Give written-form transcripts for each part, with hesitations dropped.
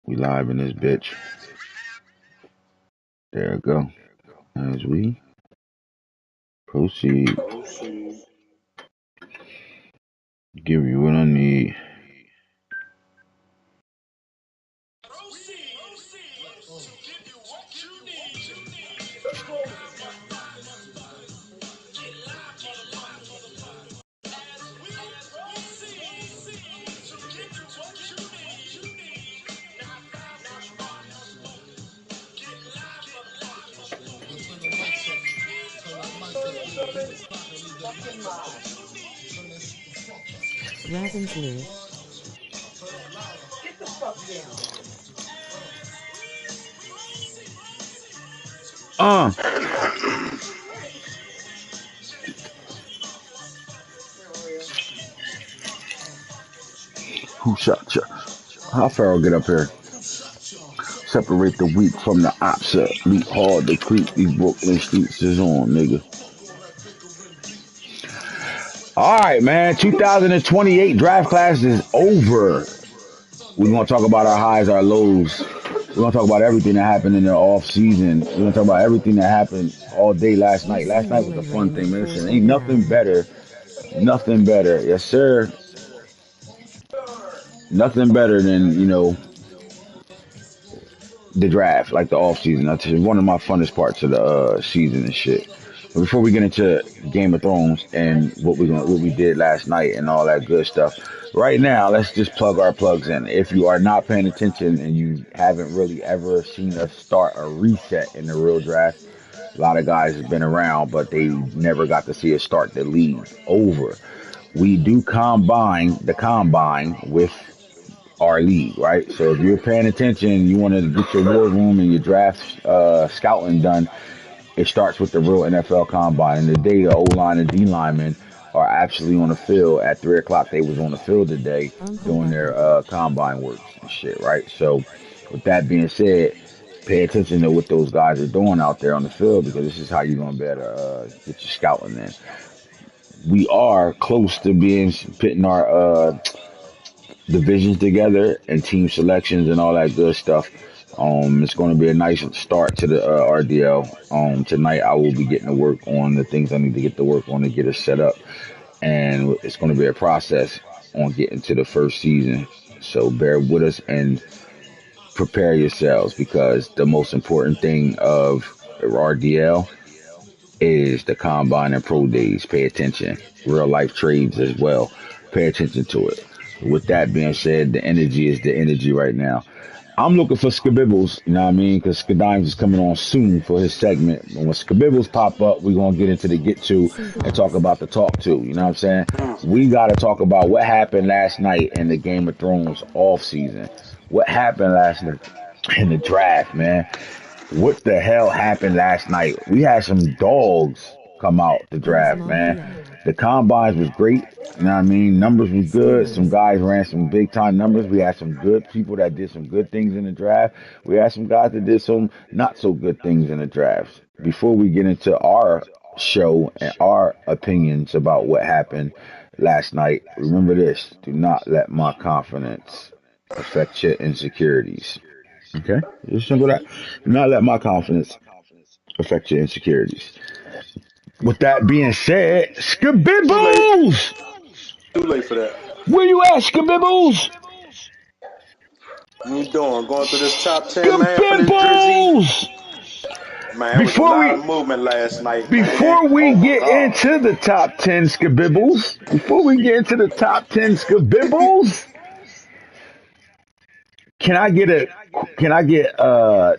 We live in this bitch. There we go. As we proceed, give you what I need. Ravens live. Uh, who shot you? How Farrell get up here? Separate the weak from the opposite. Leap hard to creep. These Brooklyn streets is on, nigga. All right, man. 2028 draft class is over. We're gonna talk about our highs, our lows. We're gonna talk about everything that happened in the off season. We're gonna talk about everything that happened all day last night. Last Houston night was a Road fun running thing, at man. Listen, ain't 4:49. nothing better. Yes, sir. Nothing better than the draft, like the off season. That's one of my funnest parts of the season and shit. But before we get into Game of Thrones and what we did last night and all that good stuff, right now let's just plug our plugs in. If you are not paying attention and you haven't really ever seen us start a reset in the real draft, a lot of guys have been around, but they never got to see us start the league over. We do combine the combine with our league, right? So if you're paying attention, you want to get your war room and your draft scouting done, it starts with the real NFL combine. And today, the O line and D linemen are actually on the field at 3 o'clock. They was on the field today Uncle doing their Bucket. combine works and shit, right? So with that being said, pay attention to what those guys are doing out there on the field because this is how you're gonna be able to get your scouting in. We are close to being putting our divisions together and team selections and all that good stuff. It's going to be a nice start to the RDL. Tonight I will be getting to work on the things I need to get to work on to get it set up, and it's going to be a process on getting to the first season. So bear with us and prepare yourselves because the most important thing of RDL is the combine and pro days. Pay attention. Real life trades as well. Pay attention to it. With that being said, the energy is the energy right now. I'm looking for Skabibbles, you know what I mean? Because Skadimes is coming on soon for his segment. And when Skabibbles pop up, we're going to get into the get to and talk Seahawks. about the talk to. You know what I'm saying? We got to talk about what happened last night in the Game of Thrones off season. What happened last night in the draft, man? What the hell happened last night? We had some dogs come out the draft, Baltimore man. BA. The combines was great. You know what I mean? Numbers was good. Some Steelers. guys ran some big time numbers. We had some good people that did some good things in the draft. We had some guys that did some not so good things in the draft. Before we get into our show and our opinions about what happened last night, remember this. Do not let my confidence affect your insecurities. Okay? Just simple that. Do not let my confidence affect your insecurities. With that being said, Too late. Skabibbles! Too late for that. Where you at, Skabibbles? What you doing? Going through this top 10, man, for this Drizzy. Skabibbles! Man, it was a Before lot of we movement last night, man. before we Oh my get God. into the top 10 Skabibbles, before we get into the top 10 Skabibbles, can I get a can I get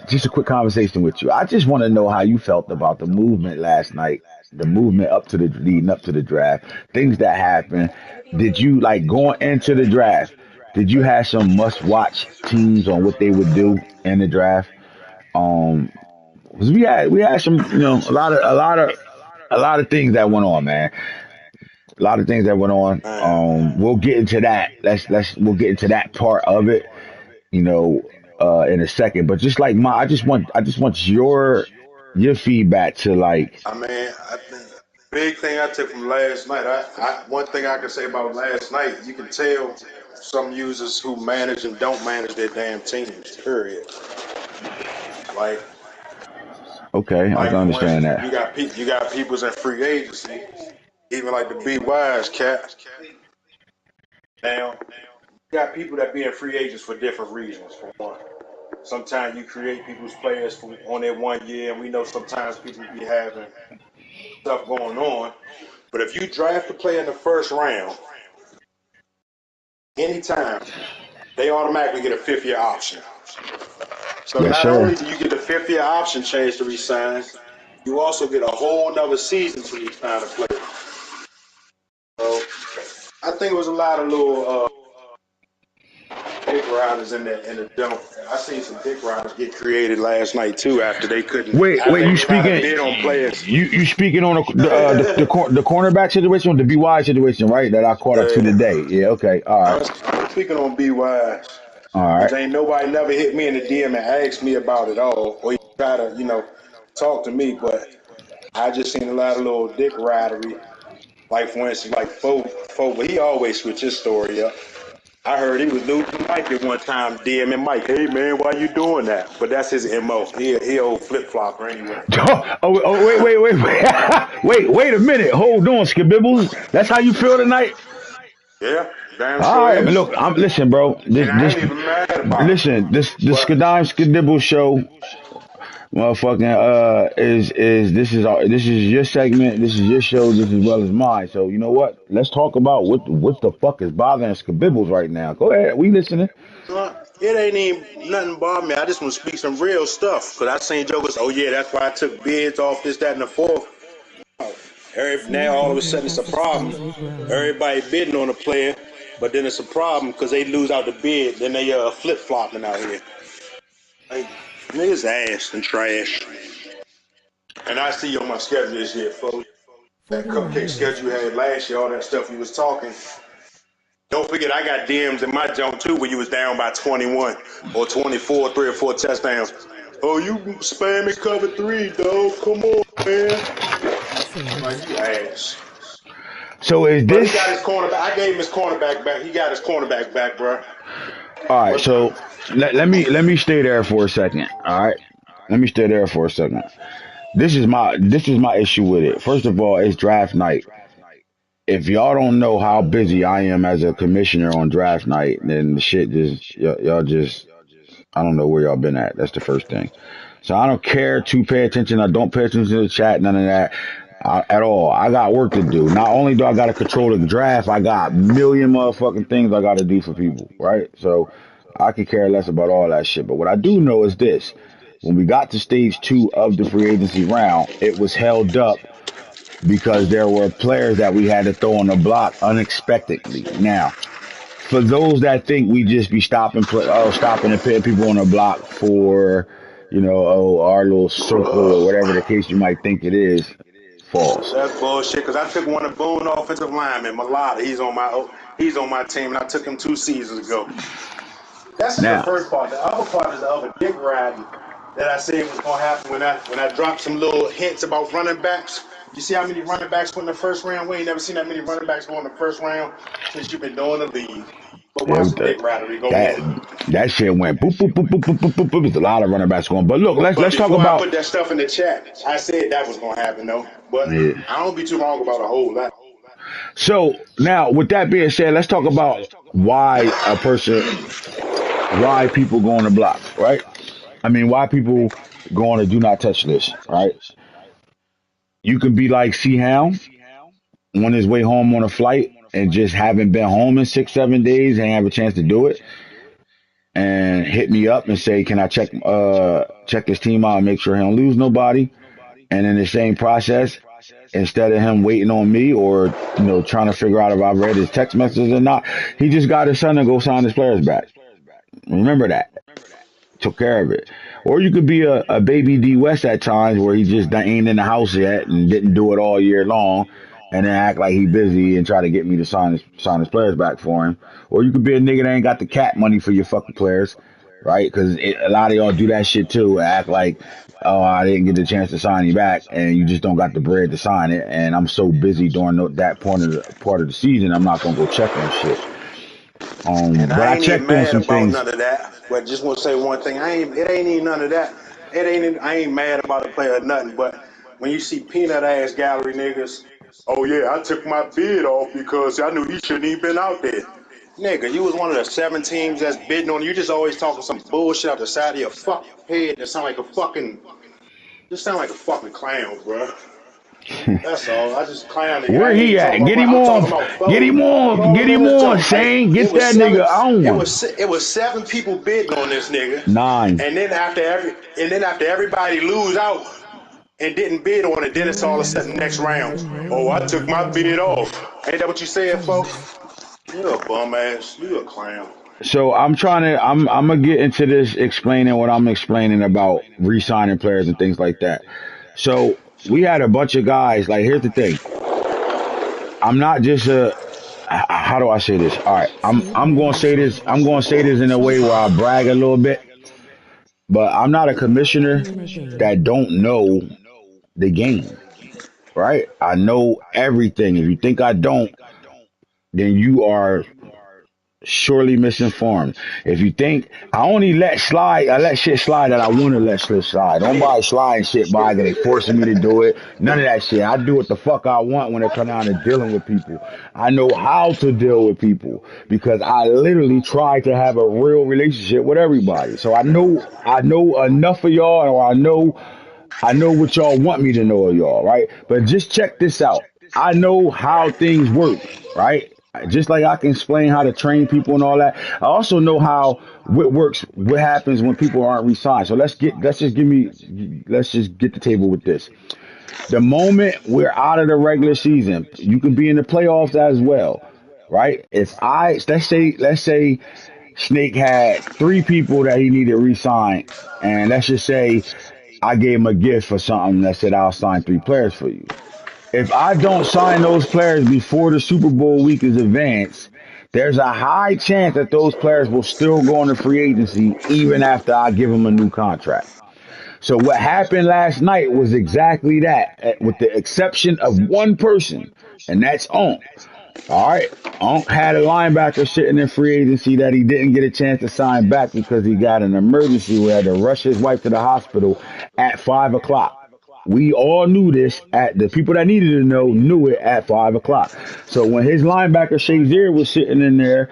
just a quick conversation with you? I just want to know how you felt about the movement last night, the movement up to the leading up to the draft, things that happened. Did you like going into the draft? Did you have some must watch teams on what they would do in the draft? Um, 'Cause we had some, a lot of things that went on, man. A lot of things that went on. Man. We'll get into that. We'll get into that part of it, you know, in a second. But just like I just want your feedback to like, I mean, I think big thing I took from last night. One thing I can say about last night, you can tell. some users who manage and don't manage their damn teams. Period. Like, Okay, I can for understand instance, that. you got people's in free agency, even like the B Wise cat. Now, you got people that be in free agents for different reasons. For one, sometimes you create people's players for on their 1 year, and we know sometimes people be having stuff going on. But if you draft a player in the first round, anytime, they automatically get a 5th-year option. So Yes, not sir. only do you get the 5th-year option change to resign, you also get a whole nother season to resign a player. So I think it was a lot of little dick riders in the jump. I seen some dick riders get created last night too after they couldn't Wait, after you they got a speaking? bid on players. You speaking on the cornerback situation, the BY situation, right? That I caught up to today. Yeah. Okay. All right. I'm speaking on BYs, All which right. ain't nobody never hit me in the DM and asked me about it all, or he try to talk to me, but I just seen a lot of little dick ridery. Like for instance, like Fo, but he always switch his story up. I heard he was losing Mike at one time, DMing Mike. Hey man, why you doing that? But that's his MO. He old flip flopper anyway. Wait a minute. Hold on, Skabibbles. That's how you feel tonight? Yeah, damn All sure right. I mean, is. look, listen, bro. And I ain't even mad about it. Listen. The But Skadimes Skadibble show, motherfucking, this is your segment. This is your show just as well as mine. So you know what? Let's talk about what the fuck is bothering Skabibbles right now. Go ahead. We listening. it ain't even nothing about me. I just want to speak some real stuff. Because I seen jokers, oh yeah, that's why I took bids off this, that, and the fourth. Now Soon all of a Disney sudden it's a has problem. substantially grown. Everybody bidding on a player, but then it's a problem because they lose out the bid. Then they flip flopping out here. Like, niggas ass and trash. And I see you on my schedule this year, folks. That 41 cupcake years. schedule you had last year, all that stuff you was talking. Don't forget, I got DMs in my jump too when you was down by 21 or 24, 3 or 4 touchdowns. Oh, you spamming cover 3, dog. Come on, man. Like, Sins. you ass. So is But he got this his cornerback. I gave him his cornerback back. He got his cornerback back, bro. all right? But So let me stay there for a second. All right. Let me stay there for a second. This is my issue with it. First of all, it's draft night. If y'all don't know how busy I am as a commissioner on draft night, then the shit just y'all just I don't know where y'all been at. That's the first thing. So I don't care to pay attention. I don't pay attention to the chat, none of that at all. I got work to do. Not only do I got to control the draft, I got million motherfucking things I got to do for people, right? So I could care less about all that shit. But what I do know is this. When we got to stage 2 of the free agency round, it was held up because there were players that we had to throw on the block unexpectedly. Now, for those that think we just be stopping and putting people on the block for, our little circle or whatever the case you might think it is, false. that's bullshit. Because I took one of Boone offensive lineman, Malata. He's on my team, and I took him 2 seasons ago. That's just the Now, first part. The other part is the other dick riding that I said was gonna happen when I dropped some little hints about running backs. You see how many running backs went in the first round? We ain't never seen that many running backs go in the first round since you've been doing the league. But yeah, watch the dick ridery go that in. that shit went boop boop boop boop boop boop boop boop. There's a lot of running backs going. But look, let's But let's talk before I about put that stuff in the chat, I said that was gonna happen though. But yeah. I don't be too wrong about a whole lot. So now, with that being said, let's talk about why people go on the block, right? I mean, why people go on a do not touch list, right? You could be like C Hound on his way home on a flight and just haven't been home in 6, 7 days and have a chance to do it, and hit me up and say, "Can I check his team out and make sure he don't lose nobody?" And in the same process, instead of him waiting on me or trying to figure out if I read his text messages or not, he just got his son to go sign his players back. Remember that. Took care of it. Or you could be a baby D West at times where he just ain't in the house yet and didn't do it all year long, and then act like he busy and try to get me to sign his players back for him. Or you could be a nigga that ain't got the cat money for your fucking players, right? Because a lot of y'all do that shit too. Act like, oh, I didn't get the chance to sign you back, and you just don't got the bread to sign it. And I'm so busy during that part of the season, I'm not gonna go check on shit. And But I I ain't even checked on mad some about things. none of that. But just want to say one thing. It ain't even none of that. I ain't mad about a player or nothing. But when you see peanut ass gallery niggas, oh yeah, I took my bid off because I knew he shouldn't even been out there. Nigga, you was one of the 7 teams that's bidding on you. You just always talking some bullshit out the side of your fucking head that sound like a fucking, just sound like a fucking clown, bro. That's all. I just clowning. I Where ain't he even talking at? about. Get him I'm talking on. about Get four. him Hold on. on, Get let him me on, tell you. Shane. It Get was that seven. nigga on. It was 7 people bidding on this nigga, 9. and then after everybody lose out and didn't bid on it, then it's all of a User sudden next joined round. your Oh, I channel. took my User bid left your off. Ain't that what you said, folks? channel. You a bum ass. You a clown. So I'm gonna get into this explaining what I'm explaining about re-signing players and things like that. So we had a bunch of guys. Like, here's the thing. I'm not just a. How do I say this? All right, State I'm gonna say this. manager. I'm gonna say this in a way where I brag a little bit, but I'm not a commissioner In a game. that don't know the game. Right? I know everything. If you think I don't, then you are surely misinformed. If you think I only let slide, I let shit slide that I want to let shit slide. Don't buy sliding shit by that they forcing me to do it. None of that shit. I do what the fuck I want when it comes down to dealing with people. I know how to deal with people because I literally try to have a real relationship with everybody. So I know enough of y'all, or I know what y'all want me to know of y'all, right? But just check this out. I know how things work, right? Just like I can explain how to train people and all that. I also know how what works, what happens when people aren't re-signed. So let's just get the table with this. The moment we're out of the regular season, you can be in the playoffs as well, right? If I let's say Snake had 3 people that he needed re-signed, and let's just say I gave him a gift for something that said I'll sign 3 players for you. If I don't sign those players before the Super Bowl week is advanced, there's a high chance that those players will still go on the free agency even after I give them a new contract. So what happened last night was exactly that, with the exception of one person, and that's Onk. All right. Onk had a linebacker sitting in free agency that he didn't get a chance to sign back because he got an emergency where he had to rush his wife to the hospital at 5 o'clock. We all knew this. At the people that needed to know knew it at 5 o'clock. So when his linebacker Shazier was sitting in there,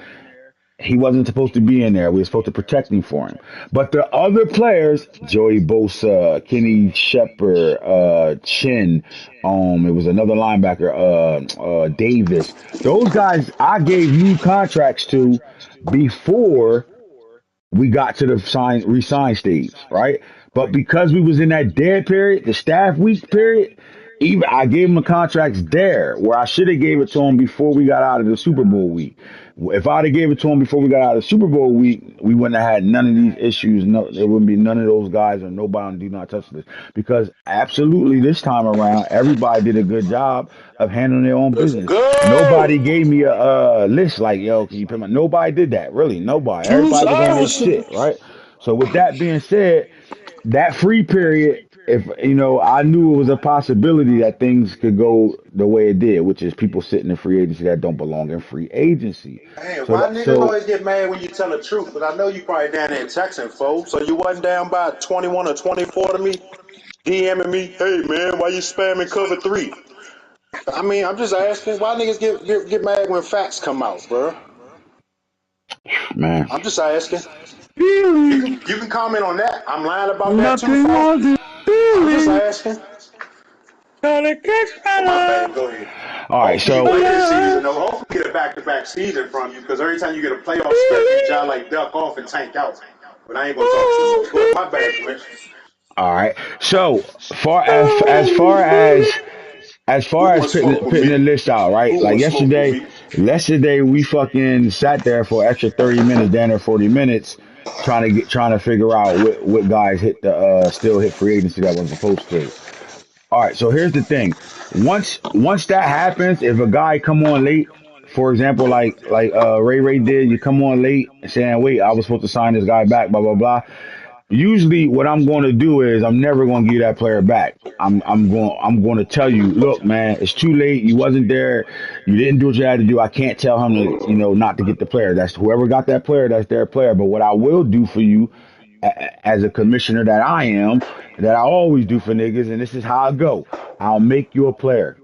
he wasn't supposed to be in there. We were supposed to protect him for him. But the other players, Joey Bosa, Kenny Shepard, Chin, it was another linebacker, Davis. Those guys I gave new contracts to before we got to the resign stage, right? But because we was in that dead period, the staff week period, even I gave him the contracts there where I should have gave it to him before we got out of the Super Bowl week. If I'd have gave it to him before we got out of the Super Bowl week, we wouldn't have had none of these issues. No, there wouldn't be none of those guys or nobody on Do Not Touch List because absolutely this time around, everybody did a good job of handling their own Let's business. go. Nobody gave me a list like, yo, can you pay my? Nobody did that. Really, nobody. Juice Everybody was on their Iverson. shit, right? So with that being said, that free period, if I knew it was a possibility that things could go the way it did, which is people sitting in free agency that don't belong in free agency. Man, So why that niggas so always get mad when you tell the truth? But I know you probably down there texting, folks. So you wasn't down by 21 or 24 to me, DMing me, hey man, why you spamming cover 3? I mean, I'm just asking, why niggas get mad when facts come out, bro? man, I'm just asking. You can comment on that. I'm lying about that too, nothing folks. more than I'm just feeling. asking. Gotta catch my Oh, my bad. love. Go ahead. All right, Hopefully you so play this season, though. Hopefully you get a back-to-back season from you, because every time you get a playoff spot, you try like duck off and tank out. But I ain't gonna talk too much. Go ahead. My bad, Commissioner. all right, so as far as Who want to putting smoke with putting the me? list out, right? Who Like want to smoke with yesterday, me? yesterday we fucking sat there for extra 30 minutes, down there 40 minutes, trying to figure out what guys hit the still hit free agency that wasn't supposed to. All right, so here's the thing. Once that happens, if a guy come on late, for example, like Ray did, you come on late saying, "Wait, I was supposed to sign this guy back," blah blah blah. usually what I'm going to do is I'm never going to give you that player back. I'm going to tell you, look, man, it's too late. You wasn't there. You didn't do what you had to do. I can't tell him to, not to get the player. That's whoever got that player. That's their player. But what I will do for you, as a commissioner that I am, that I always do for niggas, and this is how I go. I'll make you a player.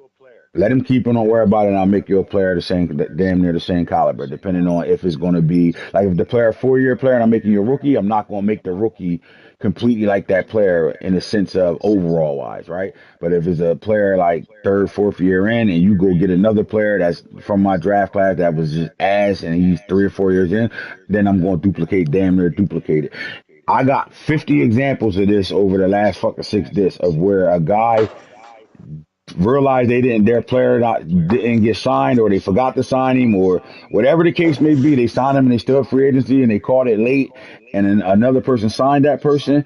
Let him keep it. Don't worry about it. And I'll make you a player the same, damn near the same caliber, depending on if it's going to be like if the player 4 year player and I'm making you a rookie. I'm not going to make the rookie completely like that player in the sense of overall wise, right? But if it's a player like third, 4th year in, and you go get another player that's from my draft class that was just ass, and he's 3 or 4 years in, then I'm going to duplicate, damn near duplicate it. I got 50 examples of this over the last fucking 6 discs of where a guy realized their player didn't get signed, or they forgot to sign him, or whatever the case may be. They signed him and they still free agency and they caught it late, and then another person signed that person.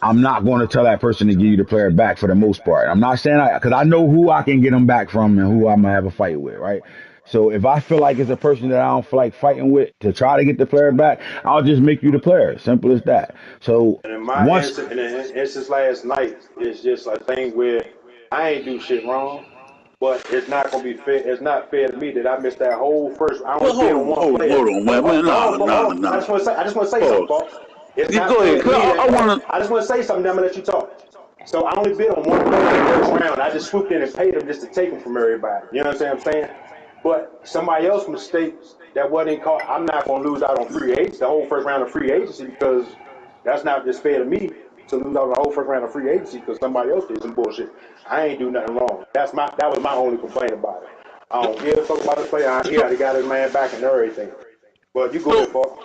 I'm not going to tell that person to give you the player back for the most part. I'm not saying because I know who I can get them back from and who I'm gonna have a fight with, right? So if I feel like it's a person that I don't feel like fighting with to try to get the player back, I'll just make you the player. Simple as that. So And in my once instance, in the instance last night, it's just a thing where I ain't do shit wrong, but it's not gonna be fair. It's not fair to me that I missed that whole first. I Well, only bid on one player. hold on, man. No, Nah, but nah, hold on. nah. I just want to say something, Pause. Paul. It's Yeah, not go fair ahead. to 'Cause me I that want to. I just want to say something. Then I'm gonna let you talk. So I only bid on one player in the first round. I just swooped in and paid him just to take him from everybody. You know what I'm saying? But somebody else mistake that wasn't caught. I'm not gonna lose out on free agents, the whole first round of free agency, because that's not just fair to me to lose out on the whole first round of free agency because somebody else did some bullshit. I ain't do nothing wrong. That was my only complaint about it. I don't give a fuck about the player. He already got his man back and everything. But you go ahead, So, Paul.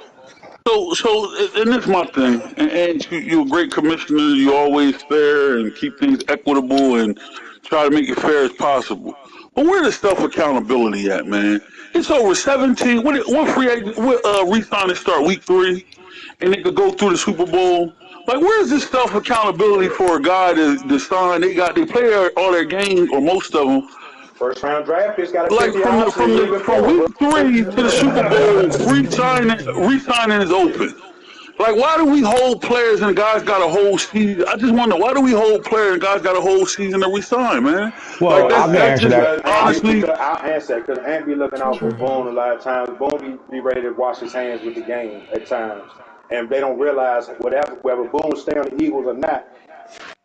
and that's my thing. And you're a great commissioner. You always fair and keep things equitable and try to make it fair as possible. But where the self accountability at, man? It's over 17. What free agent? What re-signing start week 3, and they could go through the Super Bowl. Like, where's this self accountability for a guy to sign? They play all their games or most of them. First round draft picks got a Like 50 option moving from forward, week bro. 3 to the Super Bowl, User re-signing is open. Like, why do we hold players and guys got a whole season? I just wonder, why do we hold players and guys got a whole season to resign, man? Like, well, I that's can that's answer just that. Because Ant honestly. because I'll answer because Ant be looking out for triggered. Boone a lot of times. Boone be ready to wash his hands with the game at times, and they don't realize whether Boone stay on the Eagles or not,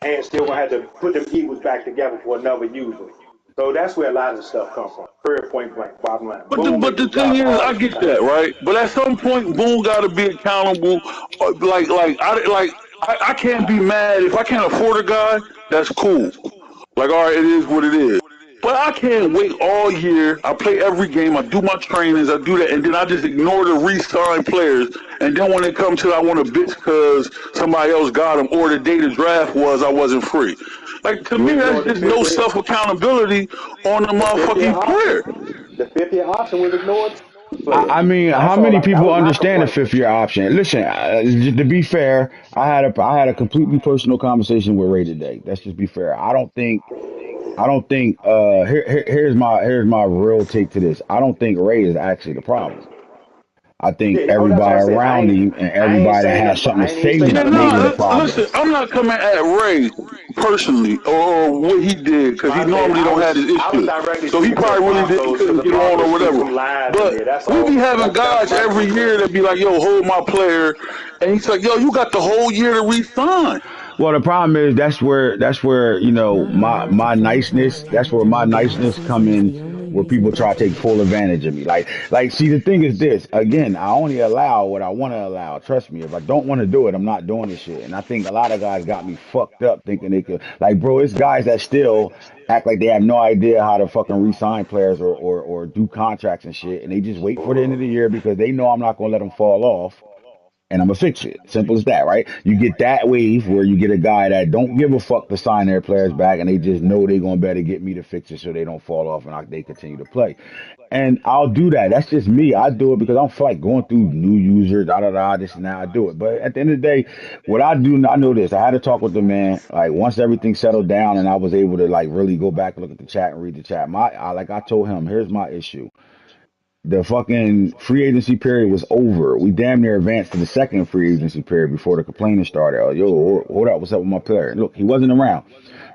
Ant still gonna have to put them Eagles back together for another user. So that's where a lot of the stuff comes from. Period, point blank, bottom line. Boone But make the his thing job is, harder I get sometimes. that, right? But at some point, Boone got to be accountable. I can't be mad if I can't afford a guy. That's cool. Like, all right, it is what it is. But I can't wait all year. I play every game. I do my trainings. I do that, and then I just ignore the re-signed players. And then when it comes to I want to bitch because somebody else got them, or the day the draft was, I wasn't free. Like, to You me, that's ignored the just no fifth year, self accountability on the the fifth year motherfucking option. player. The fifth year option was ignored to I players. mean, how That's all. many That people was my understand the complaint. 5th year option? Listen, just to be fair, I had a completely personal conversation with Ray today. Let's just be fair. I don't think here's my real take to this. I don't think Ray is actually the problem. I think Yeah, oh, that's what everybody I said. around him and I ain't everybody that say has nothing, but something I to ain't even say say Yeah, nothing made about it a no, Ray. problem. listen, I'm not coming at Ray personally or what he did because he I said normally don't have his I was issues. directly So he speaking to the probably really didn't Broncos because couldn't the get on or Broncos threw whatever. some lies in But there. That's we be all. having That's guys my every complaint. year that be like, "Yo, hold my player," and he's like, "Yo, you got the whole year to re-sign." Well, the problem is that's where Now my niceness. That's multiplayer. where my This niceness come user is in. the only Where user people that try to take full advantage of me. See, the thing is this. Again, I only allow what I want to allow. Trust me. If I don't want to do it, I'm not doing this shit. And I think a lot of guys got me fucked up thinking they could. Like, bro, it's guys that still act like they have no idea how to fucking re-sign players or do contracts and shit, and they just wait for the end of the year because they know I'm not gonna let them fall off and I'm gonna fix it. Simple as that, right? You get that wave where you get a guy that don't give a fuck to sign their players back, and they just know they're gonna better get me to fix it so they don't fall off and they continue to play. And I'll do that. That's just me. I do it because I don't feel like going through new users, da da da, this and that. I do it. But at the end of the day, what I do, I know this. I had to talk with the man. Like once everything settled down, and I was able to like really go back and look at the chat and read the chat. Like I told him, here's my issue. the fucking free agency period was over. We damn near advanced to the second free agency period before the complaining started. Oh, yo, hold up, what's up with my player? Look, he wasn't around.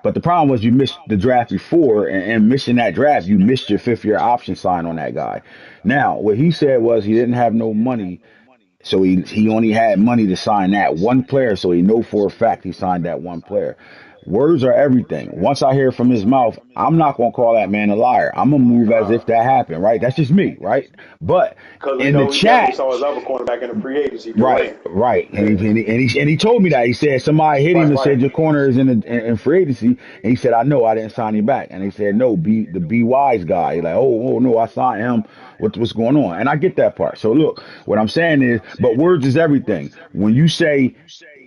But the problem was you missed the draft before, and missing that draft, you missed your fifth year option sign on that guy. Now, what he said was he didn't have no money, so he only had money to sign that one player, so he know for a fact he signed that one player. Words are everything. Once I hear from his mouth, I'm not gonna call that man a liar. I'm gonna move as if that happened, right? That's just me, right? But Because we in the know he definitely chat, saw his other cornerback in the free agency, right, Durant. right, Yeah. and he told me that. He said somebody hit him Right, and right. said your corner is in free agency, and he said I know I didn't sign him back, and he said no, be wise guy. He's like oh no, I signed him. What's going on? And I get that part. So look, what I'm saying is, but words is everything. When you say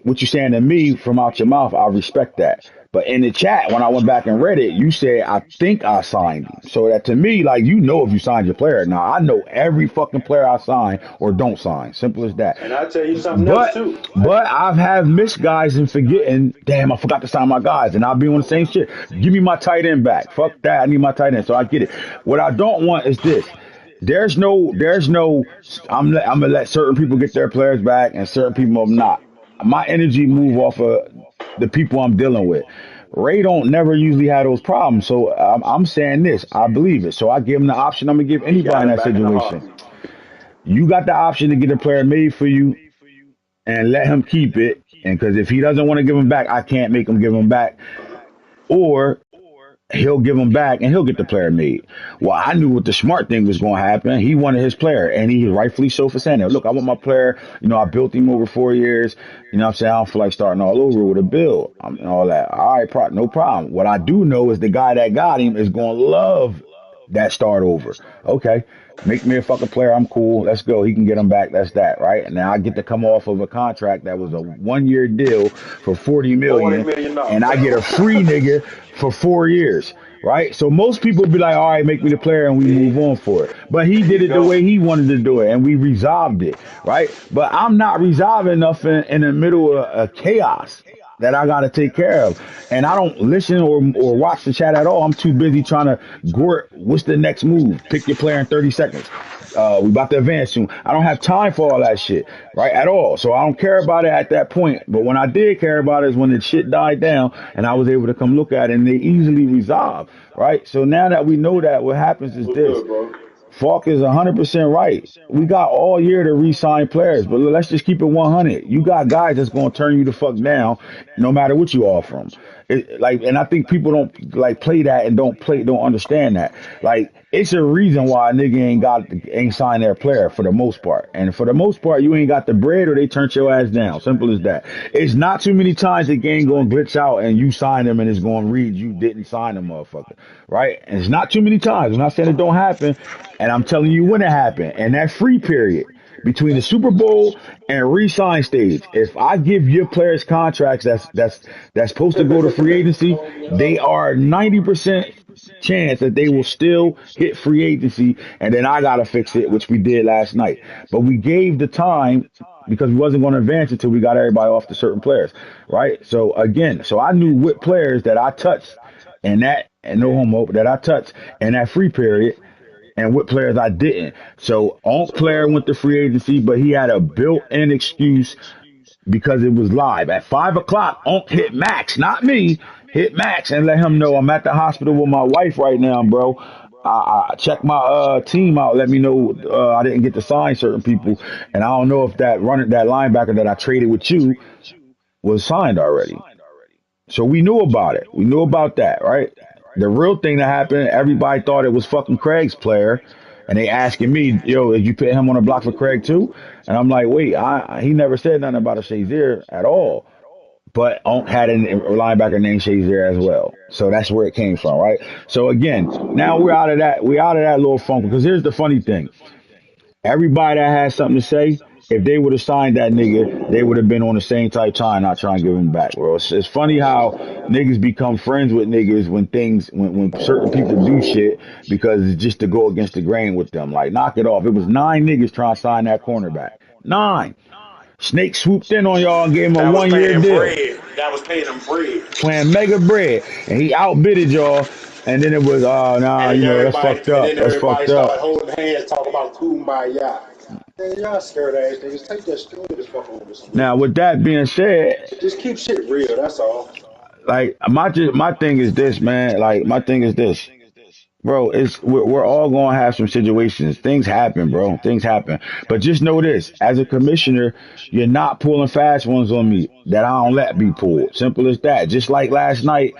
what you're saying to me from out your mouth, I respect that. But in the chat, when I went back and read it, you said, I think I signed him. So that to me, like, you know if you signed your player. Now, I know every fucking player I sign or don't sign. Simple as that. And I tell you something else But too. but I've have missed guys and forgetting, damn, I forgot to sign my guys. And I'll be on the same shit. Give me my tight end back. Fuck that. I need my tight end. So I get it. What I don't want is this. There's no. I'm gonna let certain people get their players back and certain people I'm not. My energy move off of the people I'm dealing with. Ray don't never usually have those problems, so I'm saying this. I believe it, so I give him the option. I'm gonna give He anybody got in him that back in the situation. heartbeat. You got the option to get a player made for you and let him keep it. And because if he doesn't want to give him back, I can't make him give him back. Or he'll give him back and he'll get the player made. Well, I knew what the smart thing was going to happen. He wanted his player, and he rightfully so for saying that. Look, I want my player. You know, I built him over 4 years. You know what I'm saying? I don't feel like starting all over with a build and all that. All right, no problem. What I do know is the guy that got him is going to love that start over. Okay. Make me a fucking player. I'm cool. Let's go. He can get him back. That's that, right? And now I get to come off of a contract that was a 1 year deal for 40 $40 million, million. and I get a free nigga for 4 years, right? So most people be like, all right, make me the player and we move on for it. But he There did you it the go. way he wanted to do it and we resolved it, right? But I'm not resolving nothing in the middle of chaos that I got to take care of. And I don't listen or watch the chat at all. I'm too busy trying to gort what's the next move. Pick your player in 30 seconds. We about to advance soon. I don't have time for all that shit, right? At all. So I don't care about it at that point. But when I did care about it is when the shit died down and I was able to come look at it and they easily resolved, right? So now that we know that, what happens is What's this. good, bro? Falk is 100% right. We got all year to re-sign players, but let's just keep it 100. You got guys that's going to turn you the fuck down no matter what you offer them. And I think people don't like play that and don't understand that. Like, it's a reason why a nigga ain't signed their player for the most part. And for the most part, you ain't got the bread or they turned your ass down. Simple as that. It's not too many times the game going to glitch out and you sign them and it's going to read you didn't sign them, motherfucker. Right? And it's not too many times. I'm not saying it don't happen. And I'm telling you when it happened. And that free period between the Super Bowl and re-sign stage, if I give your players contracts that's supposed to go to free agency, they are 90% chance that they will still hit free agency, and then I gotta fix it, which we did last night. But we gave the time because we wasn't going to advance until we got everybody off to certain players, right? So again, so I knew what players that I touched and no homo that I touched in that free period and what players I didn't. So Onk player went to free agency, but he had a built-in excuse because it was live. At 5 o'clock, Onk hit Max, not me, hit Max and let him know I'm at the hospital with my wife right now, bro. I checked my team out, let me know I didn't get to sign certain people. And I don't know if that linebacker that I traded with you was signed already. So we knew about it. We knew about that, right? The real thing that happened, everybody thought it was fucking Craig's player. And they asking me, yo, did you put him on a block for Craig too? And I'm like, wait, he never said nothing about a Shazier at all. But Onk had a linebacker named Shazier as well. So that's where it came from, right? So again, now we're out of that. We're out of that little funk. Because here's the funny thing. Everybody that has something to say, if they would have signed that nigga, they would have been on the same type time, not trying to give him back, bro. It's funny how niggas become friends with niggas when certain people do shit because it's just to go against the grain with them. Like, knock it off. It was 9 niggas trying to sign that cornerback. 9. Snake swooped in on y'all and gave him a That was 1 year paying deal, bread. That was paying them bread. playing mega bread, and he outbidded y'all. And then it was, oh, nah, that's fucked And up. then That's everybody fucked up. started holding hands, talking about kumbaya. Man, y'all scared ass niggas. Take that stupid the fuck on this nigga. Now, with that being said, Just keep shit real. That's all. like my thing is this, man. Like my thing is this, bro. It's we're all gonna have some situations. Things happen, bro. Things happen. But just know this: as a commissioner, you're not pulling fast ones on me that I don't let be pulled. Simple as that. Just like last night,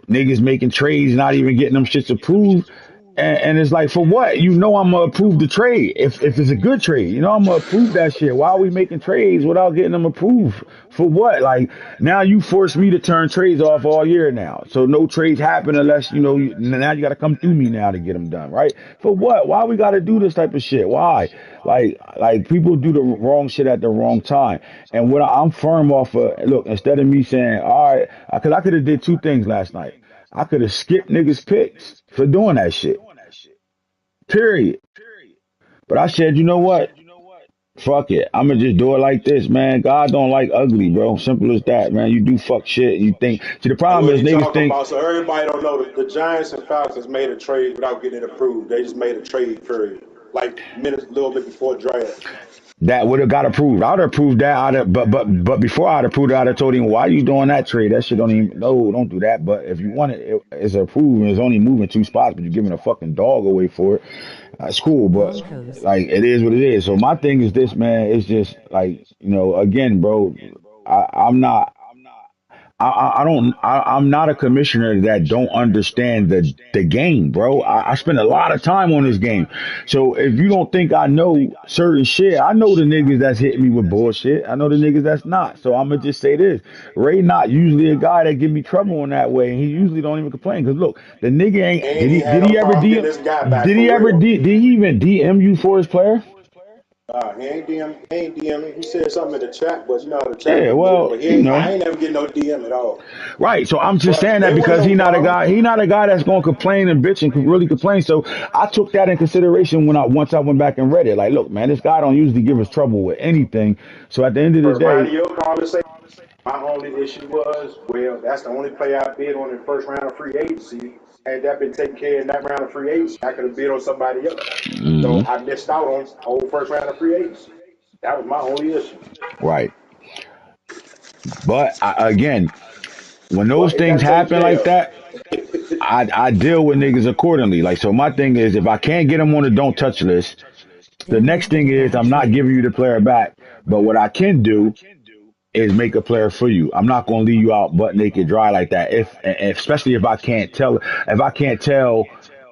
niggas making trades, not even getting them shits approved. And it's like, for what? I'm gonna approve the trade if it's a good trade. I'm gonna approve that shit. Why are we making trades without getting them approved? For what? Like now you force me to turn trades off all year now, so no trades happen unless now you got to come through me now to get them done, right? For what? Why we got to do this type of shit? Why? Like people do the wrong shit at the wrong time. And what I'm firm off of, look, instead of me saying, all right, because I could have did two things last night. I could have skipped niggas picks for doing that shit. Period. But I said, you know what? Fuck it. I'ma just do it like this, man. God don't like ugly, bro. Simple as that, man. You do fuck shit. You think. See, the That's problem what is he niggas talking think about. So everybody don't know that the Giants and Falcons made a trade without getting it approved. They just made a trade period, like minutes, a little bit before draft. that would have got approved. I'd have approved that. But before I'd approved it, I'd have told him, why you doing that trade? That shit don't even. No, don't do that. But if you want it's approved and it's only moving two spots, but you're giving a fucking dog away for it. That's cool, but Broncos. like it is what it is. So my thing is this, man. It's just like again, bro. I'm not. I don't. I'm not a commissioner that don't understand the game, bro. I spend a lot of time on this game, so if you don't think I know certain shit, I know the niggas that's hitting me with bullshit. I know the niggas that's not. So I'm gonna just say this: Ray not usually a guy that give me trouble in that way, and he usually don't even complain. Cause look, the nigga ain't. And Did he he? had Did no he ever problem getting DM? this guy back Did for he ever? real. Did he even DM you for his player? He ain't DM. He said something in the chat, but you know how the chat Yeah. be moving. Well, But he ain't. I ain't never getting no DM at all. Right. So I'm just But saying that it wasn't because no problem. he not a guy that's going to complain and bitch and really complain. So I took that in consideration once I went back and read it. Like, look, man, this guy don't usually give us trouble with anything. So at the end of the For day, round of your conversation, my only issue was, well, that's the only player I bid on in the first round of free agency. Had that been taken care of in that round of free agency, I could have bid on somebody else. So mhm, I missed out on whole first round of free agency. That was my only issue. right. But again, when those But it things got taken happen care like of. that, I deal with niggas accordingly. Like, so my thing is, if I can't get them on the don't touch list, the next Downloaded thing a is bad I'm not trade. giving you the player back. But what I can do is make a player for you. I'm not going to leave you out butt naked dry like that. Especially if I can't tell,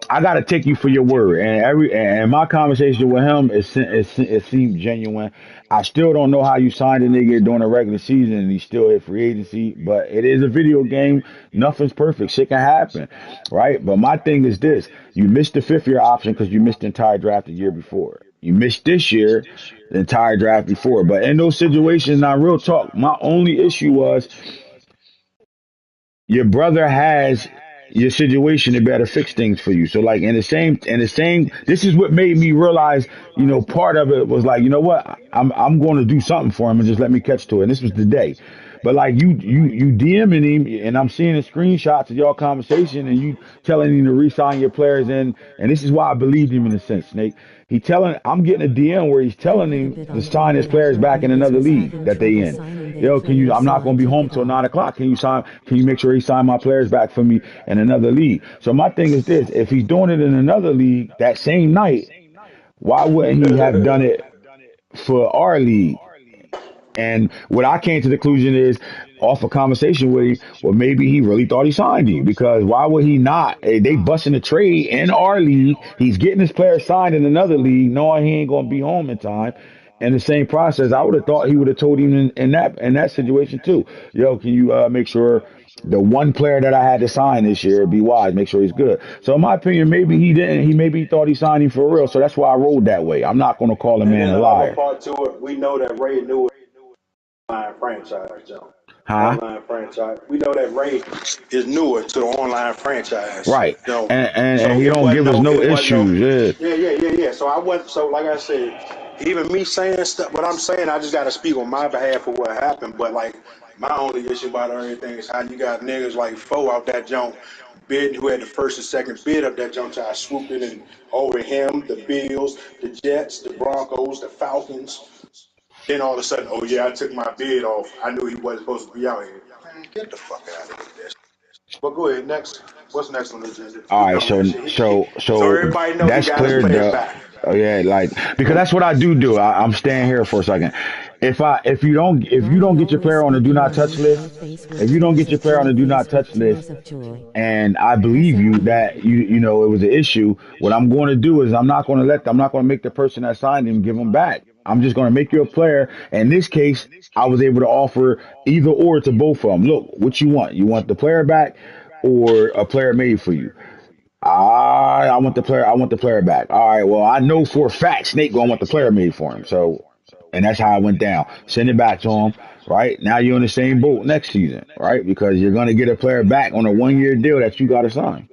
I got to take you for your word. And my conversation with him, it seemed genuine. I still don't know how you signed a nigga during the regular season and he still hit free agency, but it is a video game. Nothing's perfect. Shit can happen, right? But my thing is this: you missed the fifth year option because you missed the entire draft the year before. You missed this year, the entire draft before. But in those situations, now real talk, my only issue was your brother has your situation to better fix things for you. So like in the same this is what made me realize, part of it was like, you know what? I'm going to do something for him and just let me catch to it. And this was the day. But like you DMing him and I'm seeing the screenshots of your conversation and you telling him to re-sign your players and this is why I believed him in a sense, Snake. I'm getting a DM where he's I telling put a him bid to on sign his Cody players after back in Anthits another was league having that they trouble in. signing their Yo, players, I'm so not I gonna be took home it till off. 9 o'clock. Can you make sure he sign my players back for me in another league? So my thing is this: if he's doing it in another league that same night, why wouldn't he have done it for our league? And what I came to the conclusion is, off a conversation with him, well, maybe he really thought he signed him because why would he not? They busting the trade in our league. He's getting his player signed in another league, knowing he ain't gonna be home in time. In the same process, I would have thought he would have told him in that situation too. Yo, can you make sure the one player that I had to sign this year, be wise, make sure he's good. So in my opinion, maybe he didn't. Maybe he thought he signed him for real. So that's why I rolled that way. I'm not gonna call a And man then a the other liar. part to it, we know that Ray knew it online franchise, Joe. Huh? Online franchise. We know that Ray is newer to the online franchise. Right. And So he it don't wasn't give us no, no it wasn't no. issues. Yeah. Yeah. So I wasn't. So like I said, even me saying stuff, what I'm saying, I just got to speak on my behalf for what happened. But like my only issue about everything is how you got niggas like Foe out that jump bidding, who had the first and second bid up that jump, I swooped in and over him, the Bills, the Jets, the Broncos, the Falcons. Then all of a sudden, oh yeah, I took my bid off. I knew he wasn't supposed to be out here. Man, get the fuck out of here with this. But go ahead, next. What's next on the agenda? All You right, know that so shit. So so everybody know he that's got his cleared players up. back. Oh yeah, like because that's what I do. I'm staying here for a second. If you don't get your Mario player always on the do not speaking in touch your list, face if with you don't tears get your of player on joy, the do not face touch with list, tears of joy. and I As believe I you that it was an issue, what I'm going to do is I'm not going to make the person that signed him give him back. I'm just going to make you a player. In this case, I was able to offer either or to both of them. Look, what you want? You want the player back or a player made for you? I want the player. I want the player back. All right. Well, I know for a fact Snake gonna want the player made for him. So, and that's how it went down. Send it back to him. Right now, you're in the same boat next season. Right, because you're gonna get a player back on a 1 year deal that you got to sign.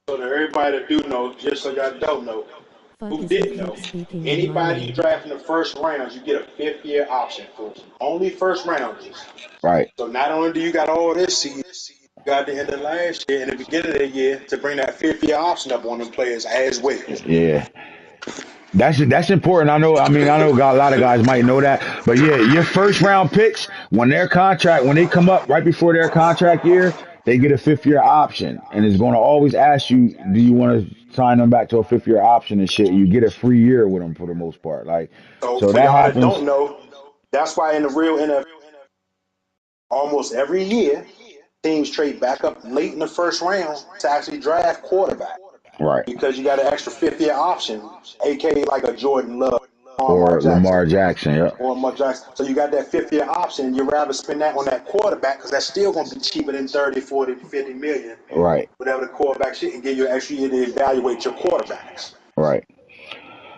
So that everybody that do know, just so y'all don't know, fuck who is he didn't know, keeps speaking in my anybody you name. draft in the first round, you get a 5-year option for them. Only first rounders. Right. So not only do you got all this season, you got the end of last year and the beginning of the year to bring that 5th-year option up on them players as well. Yeah. That's important. I know. I mean, I know a lot of guys might know that, but yeah, your first round picks when they come up right before their contract year, they get a 5th-year option, and it's going to always ask you, do you want to sign them back to a 5th-year option and shit? You get a free year with them for the most part. Like, So so for that y'all that happens. don't know, that's why in the real NFL, almost every year, teams trade back up late in the first round to actually draft quarterback Right. because you got an extra 5th-year option, aka like a Jordan Love, Lamar Or Jackson. Lamar Jackson. Yeah. Or Lamar Jackson. So you got that 5th-year option. You'd rather spend that on that quarterback because that's still going to be cheaper than 30, 40, 50 million, Right. whatever the quarterback shit, and give you an extra year to evaluate your quarterbacks. Right.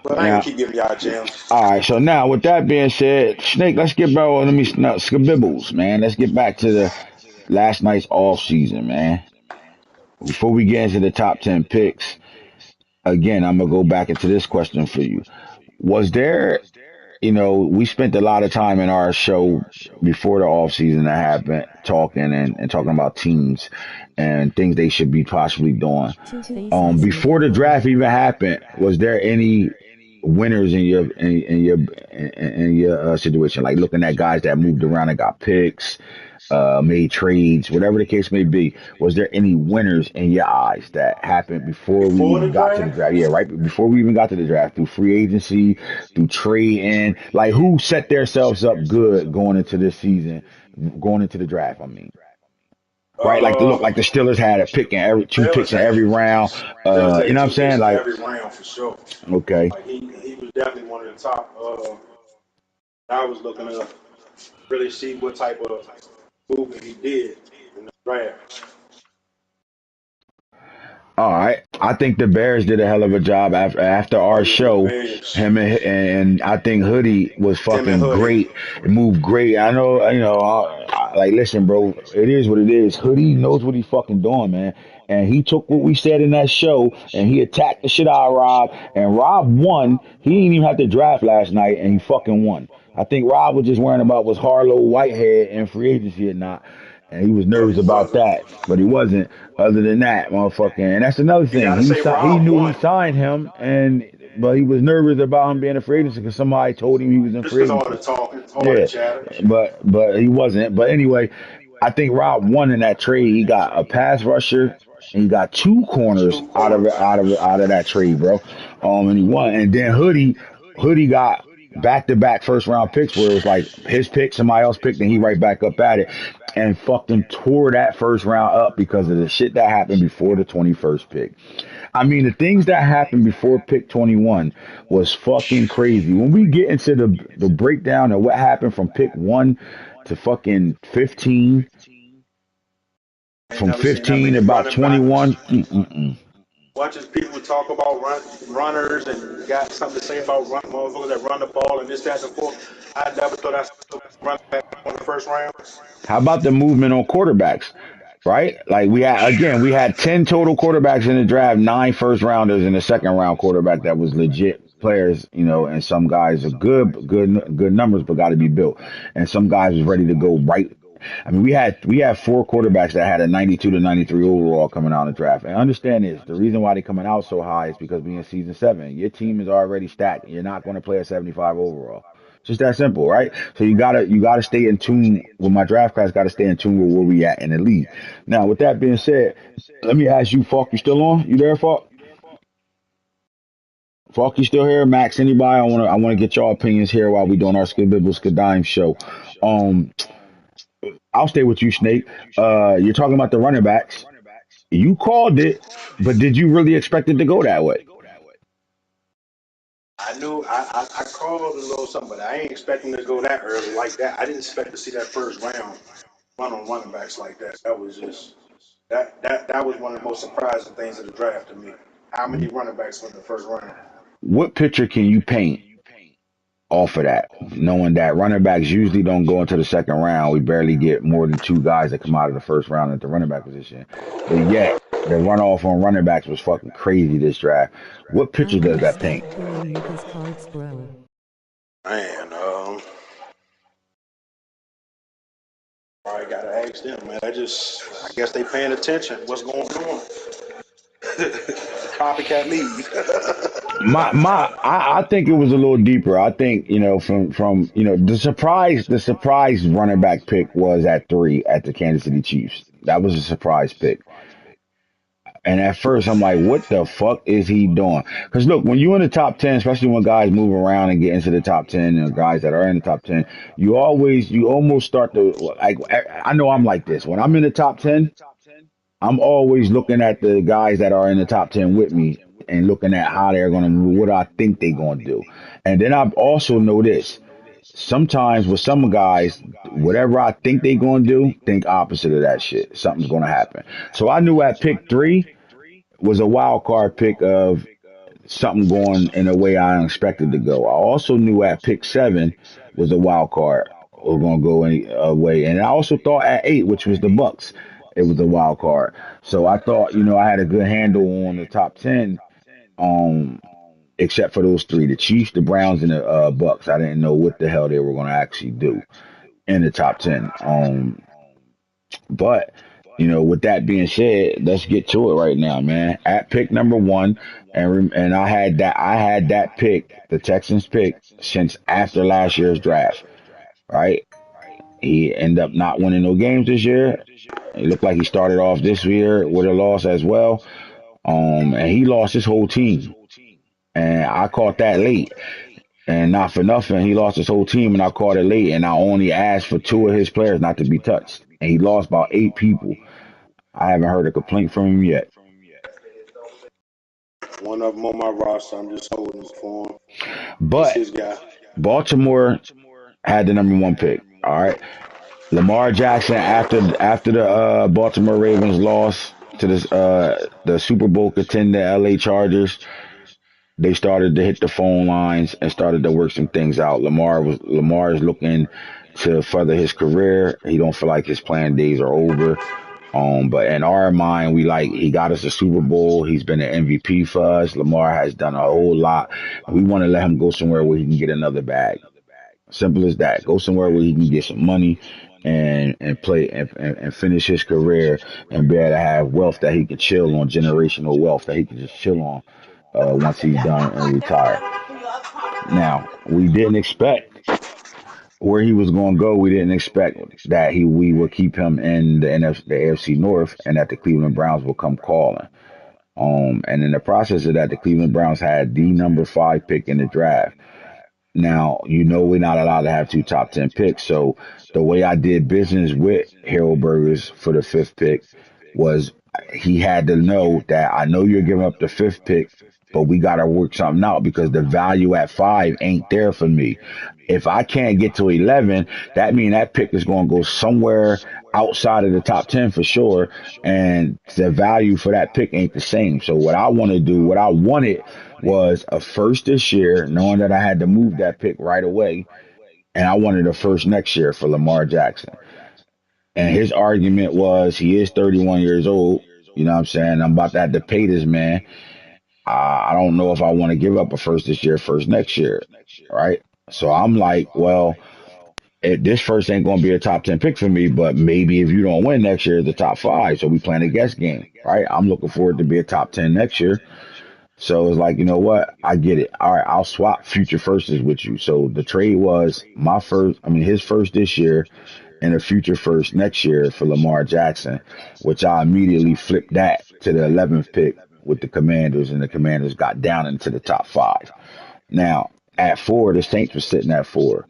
But I ain't going Now, to keep giving y'all gems. all right. So now, with that being said, Snake, let's get back. Let me Skabibbles, man. Let's get back to the last night's off season, man. Before we get into the top 10 picks, again, I'm going to go back into this question for you. Was there, we spent a lot of time in our show before the off season that happened talking and talking about teams and things they should be possibly doing. Two faces make a Before the portrait. draft even happened, was there any winners in your situation? Like looking at guys that moved around and got picks, made trades, whatever the case may be. Was there any winners in your eyes that happened before we Before the even got to the draft, draft? Yeah, right before we even got to the draft, through free agency, through trade, and like who set themselves up good going into this season, going into the draft. I mean, right? Like uh, the Steelers had a pick in every two Steelers picks in had every round. Steelers You had know what I'm two saying? picks in Like, every round for sure. okay, Like he was definitely one of the top. I was looking to really see what type of movement he did in the draft. all right. I think the Bears did a hell of a job after Oh our yeah, the show. Bears. Him and I think Hoodie was Him and fucking Hoodie. great. It moved great. I know, like listen, bro. It is what it is. Hoodie knows what he's fucking doing, man. And he took what we said in that show and he attacked the shit out of Rob. And Rob won. He didn't even have to draft last night and he fucking won. I think Rob was just worrying about was Harlow Whitehead and free agency or not. And he was No, nervous he about wasn't. that, but he wasn't. Other than that, motherfucking, and that's another You thing. got to say He Rob knew he won. signed him, but he was nervous about him being a free agency because somebody told him he was in Just free because all the agency. talk, all the Yeah, chatter. but he wasn't. But anyway, I think Rob won in that trade. He got a pass rusher and he got two corners Two out of that trade, bro. And he won. And then Hoodie got back-to-back first-round picks where it was like his pick, somebody else picked, and he right back up at it, and fucking tore that first round up because of the shit that happened before the 21st pick. I mean, the things that happened before pick 21 was fucking crazy. When we get into the breakdown of what happened from pick 1 to fucking 15, I ain't from never seen that 15 to many about running backs. 21, mm-mm. Watching people talk about runners and got something to say about motherfuckers that run the ball and this, that, and the fourth. I never thought I saw run back on the first round. How about the movement on quarterbacks? Right? Like we had 10 total quarterbacks in the draft, 9 first rounders and a second round quarterback that was legit players, and some guys are good numbers, but got to be built. And some guys was ready to go right I mean, we had four quarterbacks that had a 92 to 93 overall coming out in the draft. And understand this: the reason why they're coming out so high is because we in season seven. Your team is already stacked. You're not going to play a 75 overall. Just that simple, right? So you gotta stay in tune with my draft class. Got to stay in tune with where we at in the league. Now, with that being said, let me ask you, Falk, you still on? You there, Falk? Falk, you still here? Max, anybody? I wanna get your opinions here while we doing our Skabibbles Skadimes show. Um, I'll stay with you, Snake. You're talking about the running backs. You called it, but did you really expect it to go that way? I knew I called a little something, but I ain't expecting to go that early like that. I didn't expect to see that first round run on running backs like that. That was just that was one of the most surprising things of the draft to me. How many running backs went in the first round? What picture can you paint off of that, knowing that running backs usually don't go into the second round? We barely get more than two guys that come out of the first round at the running back position, but yet the runoff on running backs was fucking crazy this draft. What picture does Anthits, that paint? stop killing niggas cards, bro. Man, I gotta ask them, man. I guess they paying attention. What's going on? Copycat league. I think it was a little deeper. I think, from the surprise running back pick was at three at the Kansas City Chiefs. That was a surprise pick. And at first I'm like, what the fuck is he doing? Because look, when you're in the top 10, especially when guys move around and get into the top 10, and guys that are in the top 10, you almost start to, like, I know I'm like this. When I'm in the top 10, I'm always looking at the guys that are in the top 10 with me and looking at how they're going to move, what I think they're going to do. And then I also know this. Sometimes with some guys, whatever I think they're going to do, think opposite of that shit. Something's going to happen. So I knew at pick three was a wild card pick of something going in a way I expected to go. I also knew at pick seven was a wild card or going to go any way, and I also thought at eight, which was the Bucks, it was a wild card. So I thought, I had a good handle on the top 10, um, except for those three: the Chiefs, the Browns, and the Bucks. I didn't know what the hell they were going to actually do in the top 10. But with that being said, let's get to it right now, man. At pick number one, and I had that pick, the Texans pick, since after last year's draft. Right? He ended up not winning no games this year. It looked like he started off this year with a loss as well. And he lost his whole team, and I caught that late. And not for nothing, he lost his whole team, and I caught it late. And I only asked for two of his players not to be touched, and he lost about eight people. I haven't heard a complaint from him yet. One of them on my roster. I'm just holding for him. He's But his guy. Baltimore had the number one pick. All right, Lamar Jackson, after the Baltimore Ravens lost to the Super Bowl contender LA Chargers, they started to hit the phone lines and started to work some things out. Lamar is looking to further his career. He don't feel like his playing days are over. But in our mind, we like he got us a Super Bowl. He's been an MVP for us. Lamar has done a whole lot. We want to let him go somewhere where he can get another bag. Simple as that. Go somewhere where he can get some money and play and finish his career and be able to have wealth that he can chill on, generational wealth that he can just chill on once he's done and retire. Now, we didn't expect where he was going to go. We didn't expect that we would keep him in the AFC North, and that the Cleveland Browns will come calling. And in the process of that, the Cleveland Browns had the number five pick in the draft. Now, we're not allowed to have two top 10 picks. So the way I did business with Harold Burgers for the fifth pick was he had to know that I know you're giving up the fifth pick, but we got to work something out because the value at five ain't there for me. If I can't get to 11, that means that pick is going to go somewhere outside of the top 10 for sure. And the value for that pick ain't the same. So what I wanted was a first this year, knowing that I had to move that pick right away. And I wanted a first next year for Lamar Jackson. And his argument was he is 31 years old. You know what I'm saying? I'm about to have to pay this man. I don't know if I want to give up a first this year, first next year. Right? So I'm like, well, this first ain't going to be a top 10 pick for me, but maybe if you don't win next year, it's the top five. So we playing a guess game, right? I'm looking forward to be a top 10 next year. So it's like, you know what? I get it. All right, I'll swap future firsts with you. So the trade was his first this year and a future first next year for Lamar Jackson, which I immediately flipped that to the 11th pick with the Commanders, and the Commanders got down into the top five. Now, at four, the Saints were sitting at four.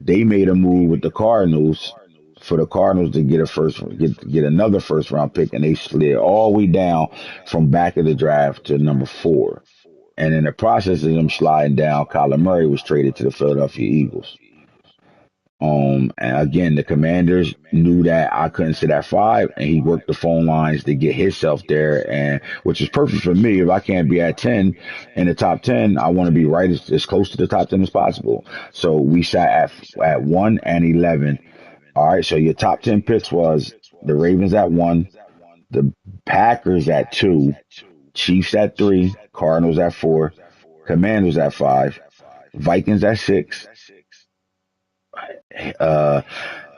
They made a move with the Cardinals for the Cardinals to get another first round pick, and they slid all the way down from back of the draft to number four. And in the process of them sliding down, Kyler Murray was traded to the Philadelphia Eagles. And again, the Commanders knew that I couldn't sit at five, and he worked the phone lines to get himself there, and which is perfect for me. If I can't be at 10 in the top 10, I want to be right as close to the top 10 as possible. So we sat at 1 and 11. All right. So your top 10 picks was the Ravens at 1, the Packers at 2, Chiefs at 3, Cardinals at 4, Commanders at 5, Vikings at 6, uh,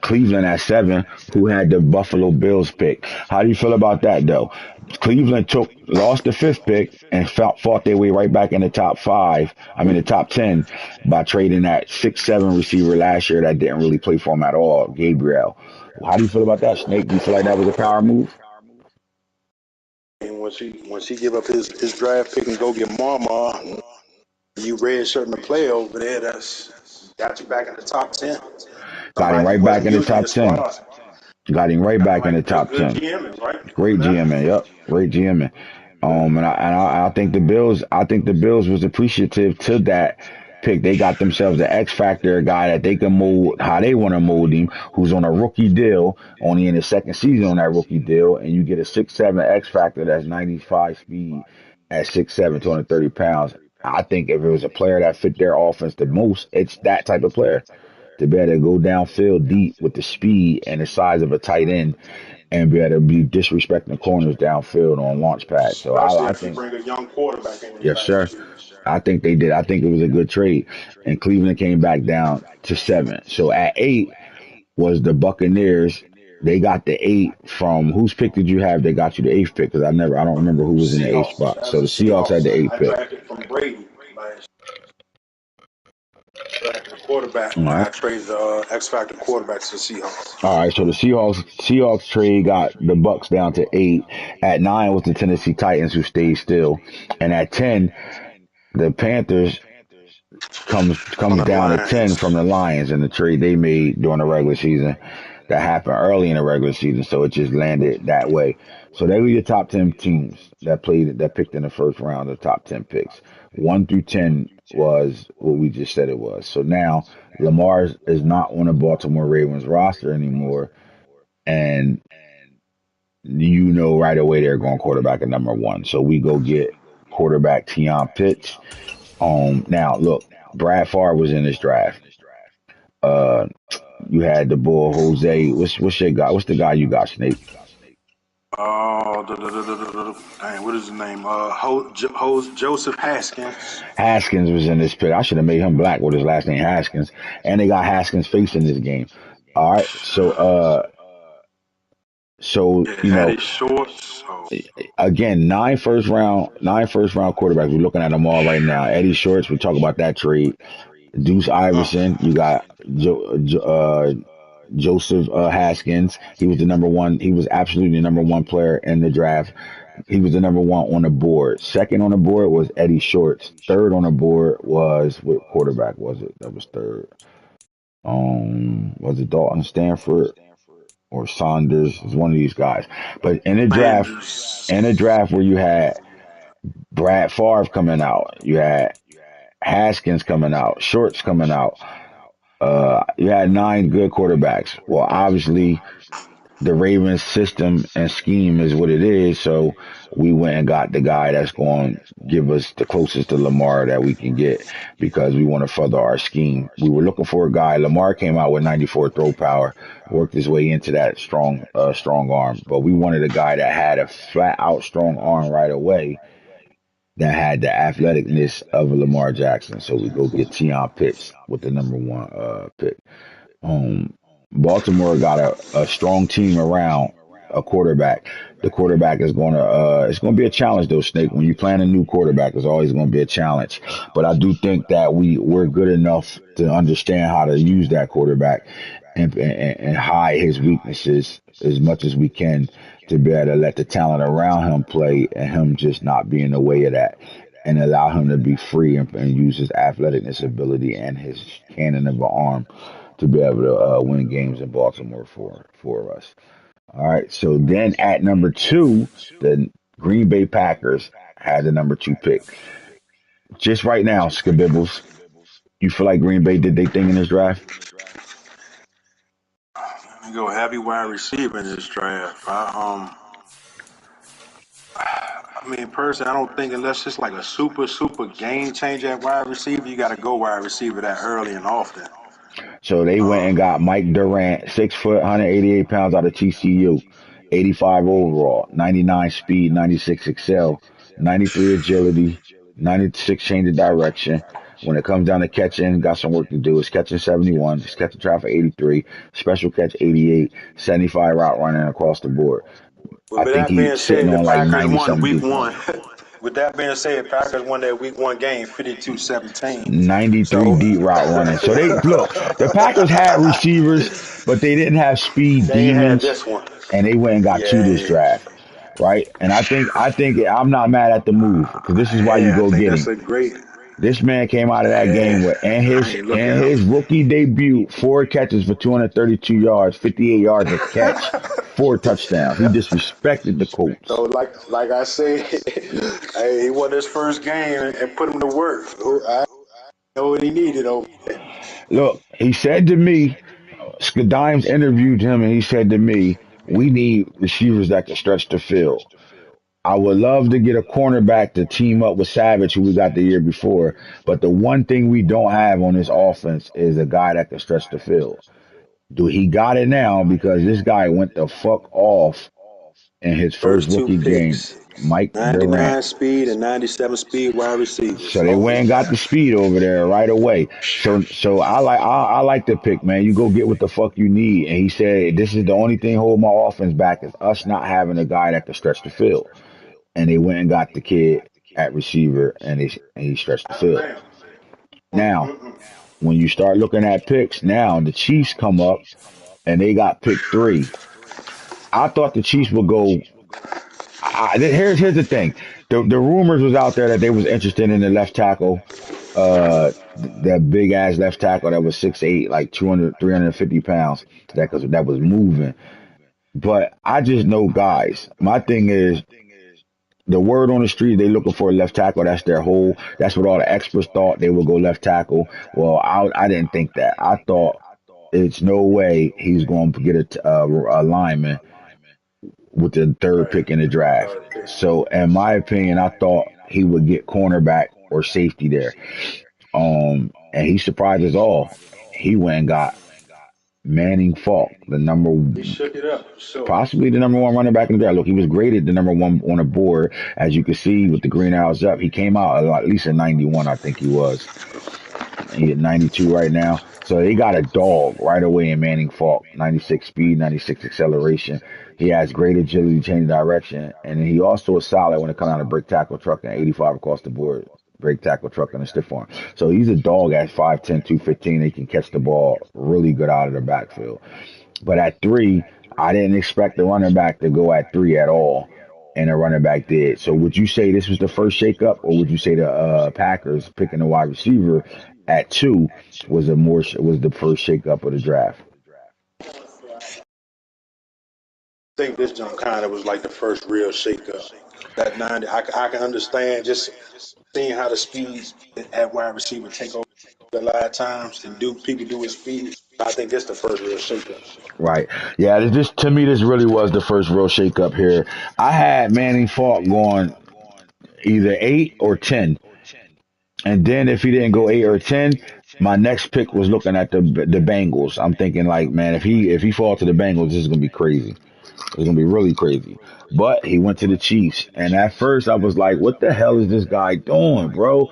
Cleveland at 7, who had the Buffalo Bills pick. How do you feel about that, though? Cleveland lost the fifth pick and fought their way right back in the top five. I mean, the top 10 by trading that 6'7" receiver last year that didn't really play for him at all, Gabriel. How do you feel about that, Snake? Do you feel like that was a power move? And once he give up his draft pick and go get Mama, you redshirting the play over there, that's got you back in the top 10. Got him Somebody right who back wasn't in the usually in top the 10. squad. Got him right Kind of back in the like top good 10. GMing, right? Great Good GMing, Adams. yep. Great GMing. And I think the Bills was appreciative to that pick. They got themselves an X Factor, a guy that they can mold how they want to mold him, who's on a rookie deal, only in his second season on that rookie deal, and you get a 6'7" X Factor that's 95 speed at 6'7", 230 pounds. I think if it was a player that fit their offense the most, it's that type of player to be able to go downfield deep with the speed and the size of a tight end and be able to be disrespecting corners downfield on launch pad. So Especially I if you think, bring a young quarterback in your yes, sir. backfield. I think they did. I think it was a good trade. And Cleveland came back down to 7. So at 8 was the Buccaneers. They got the 8 from whose pick did you have? They got you the 8th pick because I don't remember who was in the 8th Seahawks. spot. That's So the the Seahawks had Seahawks. the 8th I pick. drafted from Brady last drafted a quarterback All when right. I traded X Factor quarterback to the Seahawks. All right, so the Seahawks trade got the Bucks down to 8. At 9 was the Tennessee Titans who stayed still, and at 10 the Panthers On comes the down to 10 from Lions. the Lions in the trade they made during the regular season that happened early in the regular season, so it just landed that way. So they were your top 10 teams that picked in the first round of top 10 picks. 1 through 10 was what we just said it was. So now Lamar is not on the Baltimore Ravens roster anymore, and you know right away they're going quarterback at number 1. So we go get quarterback Tion Pitts. Now look, Brad Favre was in this draft. Uh, you had the bull Jose. What's your guy? What's the guy you got, Snake? Oh, dang, what is his name? Joseph Haskins. Haskins was in this pick. I should have made him black with his last name Haskins. And they got Haskins face in this game. All right. So Yeah, you know, Eddie Shorts. So, again, nine first round quarterbacks. We're looking at them all right now. Eddie Shorts. We talk about that trade. Deuce Iverson. You got Joseph Haskins. He was the number one. He was absolutely the number one player in the draft. He was the number one on the board. Second on the board was Eddie Shorts. Third on the board was what quarterback was it? That was third. Was it Dalton Stanford or Saunders? It was one of these guys. But Landers. in a draft where you had Brad Favre coming out, you had Haskins coming out, Shorts coming out. You had 9 good quarterbacks. Well, obviously, the Ravens system and scheme is what it is. So we went and got the guy that's going to give us the closest to Lamar that we can get because we want to further our scheme. We were looking for a guy. Lamar came out with 94 throw power, worked his way into that strong arm. But we wanted a guy that had a flat out strong arm right away that had the athleticness of a Lamar Jackson. So we go get Tion Pitts with the number 1 pick. Um, Baltimore got a strong team around a quarterback. The quarterback is going to it's going to be a challenge though, Snake. When you plan a new quarterback, it's always going to be a challenge. But I do think that we're good enough to understand how to use that quarterback and hide his weaknesses as much as we can to be able to let the talent around him play and him just not be in the way of that and allow him to be free and use his athleticness ability and his cannon of an arm to be able to win games in Baltimore for us. All right. So then at number two, the Green Bay Packers had the number two pick. Just right now, Skabibbles, you feel like Green Bay did their thing in this draft? You go heavy wide receiver in this draft. I mean, personally, I don't think unless it's like a super game changer at wide receiver, you got to go wide receiver that early and often. So they went and got Mike Durant, 6 foot, 188 pounds out of TCU, 85 overall, 99 speed, 96 excel, 93 agility, 96 change of direction. When it comes down to catching, got some work to do. It's catching 71, it's catching traffic 83, special catch 88, 75 route running across the board. But I with think that he's being sitting said, the on like Packers 90 won something week deep. one. With that being said, Packers won that week one game 52-17. 93 So deep route running. So they look, the Packers had receivers, but they didn't have speed they ain't had demons, this one. and they went and got to this Yeah. draft, right? And I think I'm not mad at the move because this is why you Yeah, I go think get that's him. a great. This man came out of that game Yeah, with and I his ain't look and at him. his rookie debut, 4 catches for 232 yards, 58 yards a catch, 4 touchdowns. He disrespected the Colts. So like I said, hey, he won his first game and put him to work. I know what he needed over there. Look, he said to me, Skadimes interviewed him, and he said to me, "We need receivers that can stretch the field. I would love to get a cornerback to team up with Savage, who we got the year before. But the one thing we don't have on this offense is a guy that can stretch the field. Do he got it now? Because this guy went the fuck off in his first First two rookie game, picks, Mike Durant. 99 speed and 97 speed wide receivers. So they Oh went and got yeah. the speed over there right away. So I like the pick, man. You go get what the fuck you need. And he said this is the only thing holding my offense back is us not having a guy that can stretch the field. And they went and got the kid at receiver, and he stretched the Hot field. damn. Now, when you start looking at picks, now the Chiefs come up and they got pick three. I thought the Chiefs would go. Here's the thing. The rumors was out there that they was interested in the left tackle, that big ass left tackle that was 6'8", like 200, 350 pounds, that was moving. But I just know guys. My thing is the word on the street, they looking for a left tackle. That's their whole. That's what all the experts thought they would go left tackle. Well, I didn't think that. I thought it's no way he's going to get a lineman with the third Right. pick in the draft. Third pick. So, in my opinion, I thought he would get cornerback or safety there. And he surprised us all. He went and got Manning Falk, He shook it up, sure. possibly the number one running back in the draft. Look, he was graded the number one on the board, as you can see with the green arrows up. He came out at least a 91, I think he was. He at 92 right now. So they got a dog right away in Manning Falk. 96 speed, 96 acceleration. He has great agility, change direction, and he also is solid when it comes out of break tackle truck and 85 across the board. Break tackle truck and a stiff arm. So he's a dog at 5'10", 215. He can catch the ball really good out of the backfield. But at three, I didn't expect the running back to go at three at all, and the running back did. So would you say this was the first shakeup, or would you say the Packers picking the wide receiver at two was the first shakeup of the draft? I think this jump kind of was like the first real shakeup. That 90, I can understand just seeing how the speeds at wide receiver take over a lot of times and do people do with speed. I think this the first real shakeup. Right. Yeah. This to me, this really was the first real shakeup here. I had Manning Falk going either 8 or 10. And then if he didn't go 8 or 10, my next pick was looking at the Bengals. I'm thinking like, man, if he fall to the Bengals, this is gonna be crazy. It's gonna be really crazy. But he went to the Chiefs, and at first I was like, what the hell is this guy doing, bro?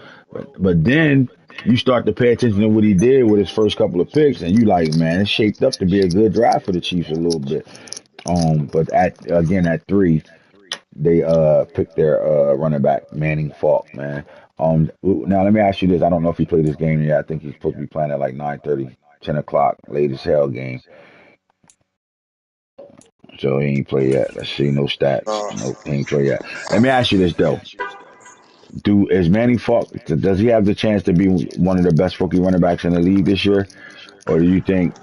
But then you start to pay attention to what he did with his first couple of picks, and you like, man, it's shaped up to be a good draft for the Chiefs a little bit. But at three, they picked their running back Manning Falk, man. Now let me ask you this: I don't know if he played this game yet. I think he's supposed to be playing at like 9:30, 10 o'clock, late as hell game. So he ain't play yet. Let's see, no stats. Uh, Nope, he ain't play yet. Let me ask you this though: Do is Manning Falk? Does he have the chance to be one of the best rookie running backs in the league this year, or do you think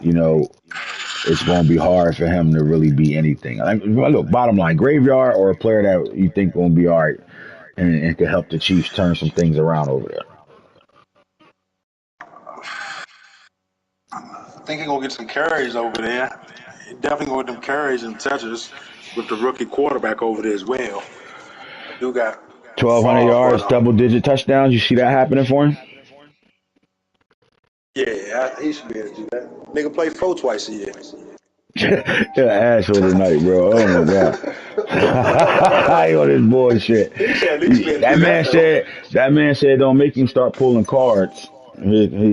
it's going to be hard for him to really be anything? Like, well, look, bottom line, graveyard or a player that you think going to be all right and can help the Chiefs turn some things around over there. I think he's gonna get some carries over there. He definitely gonna get them carries and touches with the rookie quarterback over there as well. I do got 1,200 far, but yards, double digit touchdowns. You see that happening for him? yeah, he should be able to do that. Nigga play four twice a year. You're an asshole tonight, bro. Oh my god. I on this bullshit. He should at least be able to That do man that though. said don't make him start pulling cards. I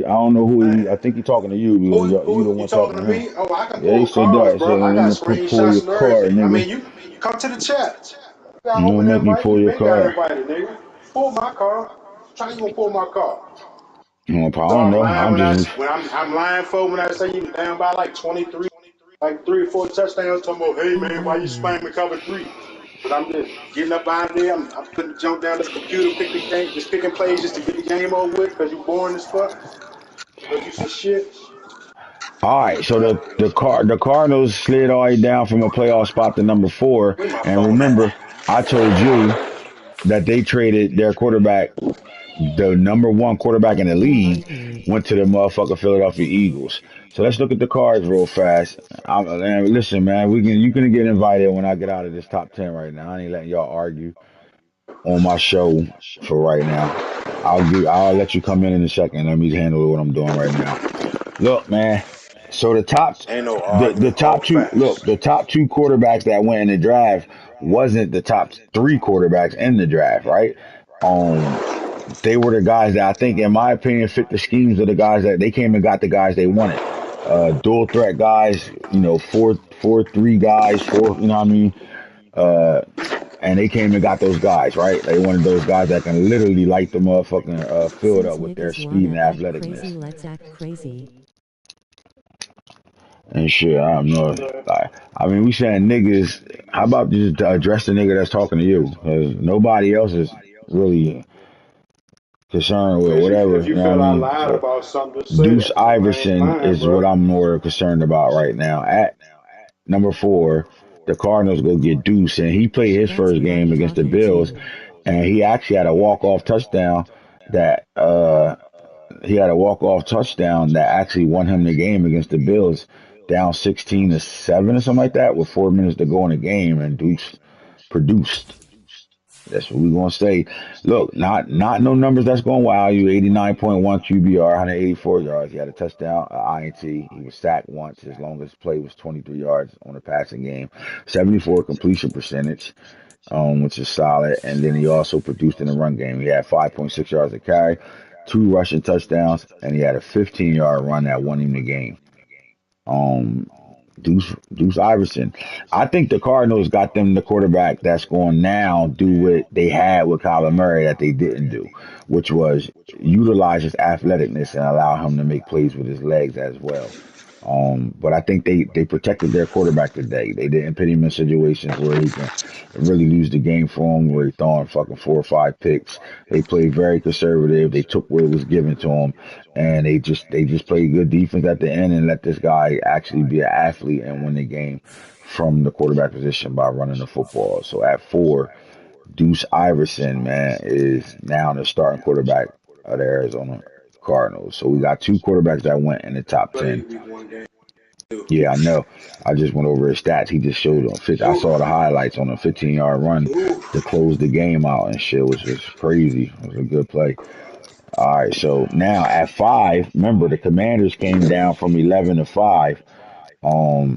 don't know who he I think he's talking to you because you the Who you one talking talking to to him. me? Oh, I can Yeah, he pull said cards, that. He said, bro. I got pull screenshots your and card, everything. I nigga. mean, you come to the chat. You got You don't open make me invite. pull You your been got card. invited, nigga. Pull my card. Try you gonna pull my card. I So don't I'm know. lying I'm when just I'm lying for when I say you down by like 23, like 3 or 4 touchdowns. Talking about, hey man, why you spamming cover three? But I'm just getting up out of there. I'm putting the jump down to the computer, pick the game, just picking plays just to get the game over with because you boring as fuck. Go do some shit. all right. So the Cardinals slid all the way down from a playoff spot to number four. Where my And phone remember, at? I told you that they traded their quarterback, the number one quarterback in the league, Invite me. went to the motherfucking Philadelphia Eagles. So let's look at the cards real fast. Man, listen, man, you can get invited when I get out of this top 10 right now. I ain't letting y'all argue on my show for right now. I'll let you come in a second. Let me handle what I'm doing right now. Look, man. So Ain't no arguing, all facts. the top two quarterbacks that went in the draft wasn't the top three quarterbacks in the draft, right? Um, they were the guys that I think, in my opinion, fit the schemes of the guys that they came and got the guys they wanted. Dual threat guys, 4-4-3 guys, you know what I mean? Uh, and they came and got those guys, right? They wanted those guys that can literally light the motherfucking field Since up with their niggas speed and wanna act crazy, athleticness let's act crazy. and shit. I don't know. Like, I mean, we saying niggas. How about just address the nigga that's talking to you? Because nobody else is really concerned with whatever. If You you know what I feel I mean? lied So about something, just say Deuce that. I ain't Iverson lying, is what bro. I'm more concerned about right now. At number four, the Cardinals go get Deuce, and he played his That's first who game I'm against the talking Bills, to. and he actually had a walk-off touchdown that actually won him the game against the Bills, down 16-7 or something like that, with 4 minutes to go in the game, and Deuce produced. That's what we're gonna say. Look, not no numbers that's gonna wow you. 89.1 QBR, 184 yards. He had a touchdown, INT. He was sacked once. His longest play was 23 yards on a passing game. 74 completion percentage, which is solid. And then he also produced in the run game. He had 5.6 yards a carry, two rushing touchdowns, and he had a 15-yard run that won him the game. Um, Deuce Iverson. I think the Cardinals got them the quarterback that's going to now do what they had with Kyler Murray that they didn't do, which was utilize his athleticness and allow him to make plays with his legs as well. But I think they protected their quarterback today. They didn't put him in situations where he can really lose the game for him, where he throwing fucking 4 or 5 picks. They played very conservative. They took what was given to them, and they just played good defense at the end and let this guy actually be an athlete and win the game from the quarterback position by running the football. So at four, Deuce Iverson, man, is now the starting quarterback of the Arizona Cardinals. So we got two quarterbacks that went in the top 10. Played week one game too. Yeah, I know. I just went over his stats. He just showed on 50. I saw the highlights on a 15-yard run to close the game out and shit, which was crazy. It was a good play. All right, so now at five, remember the Commanders came down from 11-5.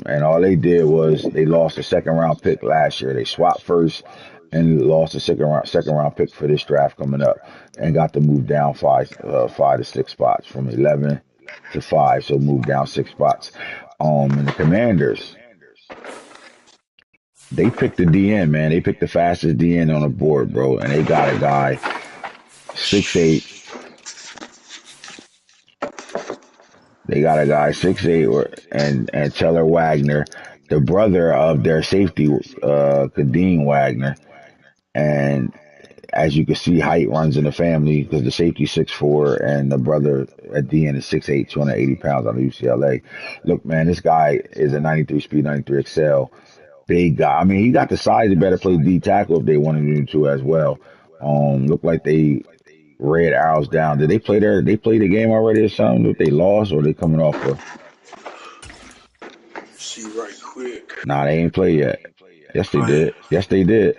And all they did was they lost a second round pick last year. They swapped first and lost a second round pick for this draft coming up, and got to move down five to six spots from 11 to 5, so moved down 6 spots. And the Commanders, they picked the DN, man. They picked the fastest DN on the board, bro, and they got a guy 6'8". They got a guy 6'8", and Teller Wagner, the brother of their safety, Kadeem Wagner, and as you can see, height runs in the family because the safety 6'4", and the brother at the end is 6'8", 280 pounds out of UCLA. Look, man, this guy is a 93 speed, 93 excel, big guy. I mean, he got the size to better play D tackle if they wanted him to as well. Look like they red arrows down. Did they play They played the game already or something? If they lost or they coming off a? See right quick. Nah, they ain't played yet. Yes, they Right. did. Yes, they did.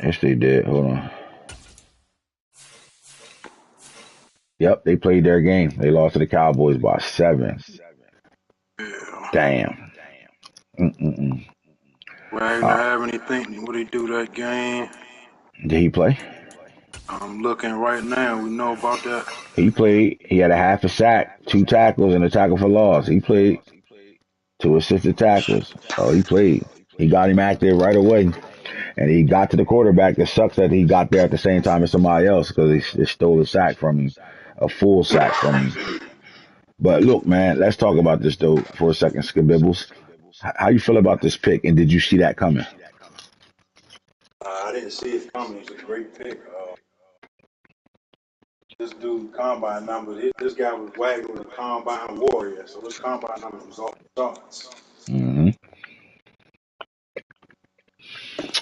Yes, they did. Hold on. Yep, they played their game. They lost to the Cowboys by 7. Yeah. Damn. Mm-mm-mm. Wagner Uh, have anything? What he do that game? did he play? I'm looking right now. We know about that. He played. He had a half a sack, 2 tackles, and a tackle for loss. He played 2 assisted tackles. Oh, he played. He got him active right away, and he got to the quarterback. It sucks that he got there at the same time as somebody else because they stole a sack from him, a full sack from him. But look, man, let's talk about this though for a second, Skabibbles. How you feel about this pick, and did you see that coming? I didn't see it coming. It's a great pick. This dude combine numbers. This guy was Wagner was a combine warrior, so his combine numbers was off the charts. hmm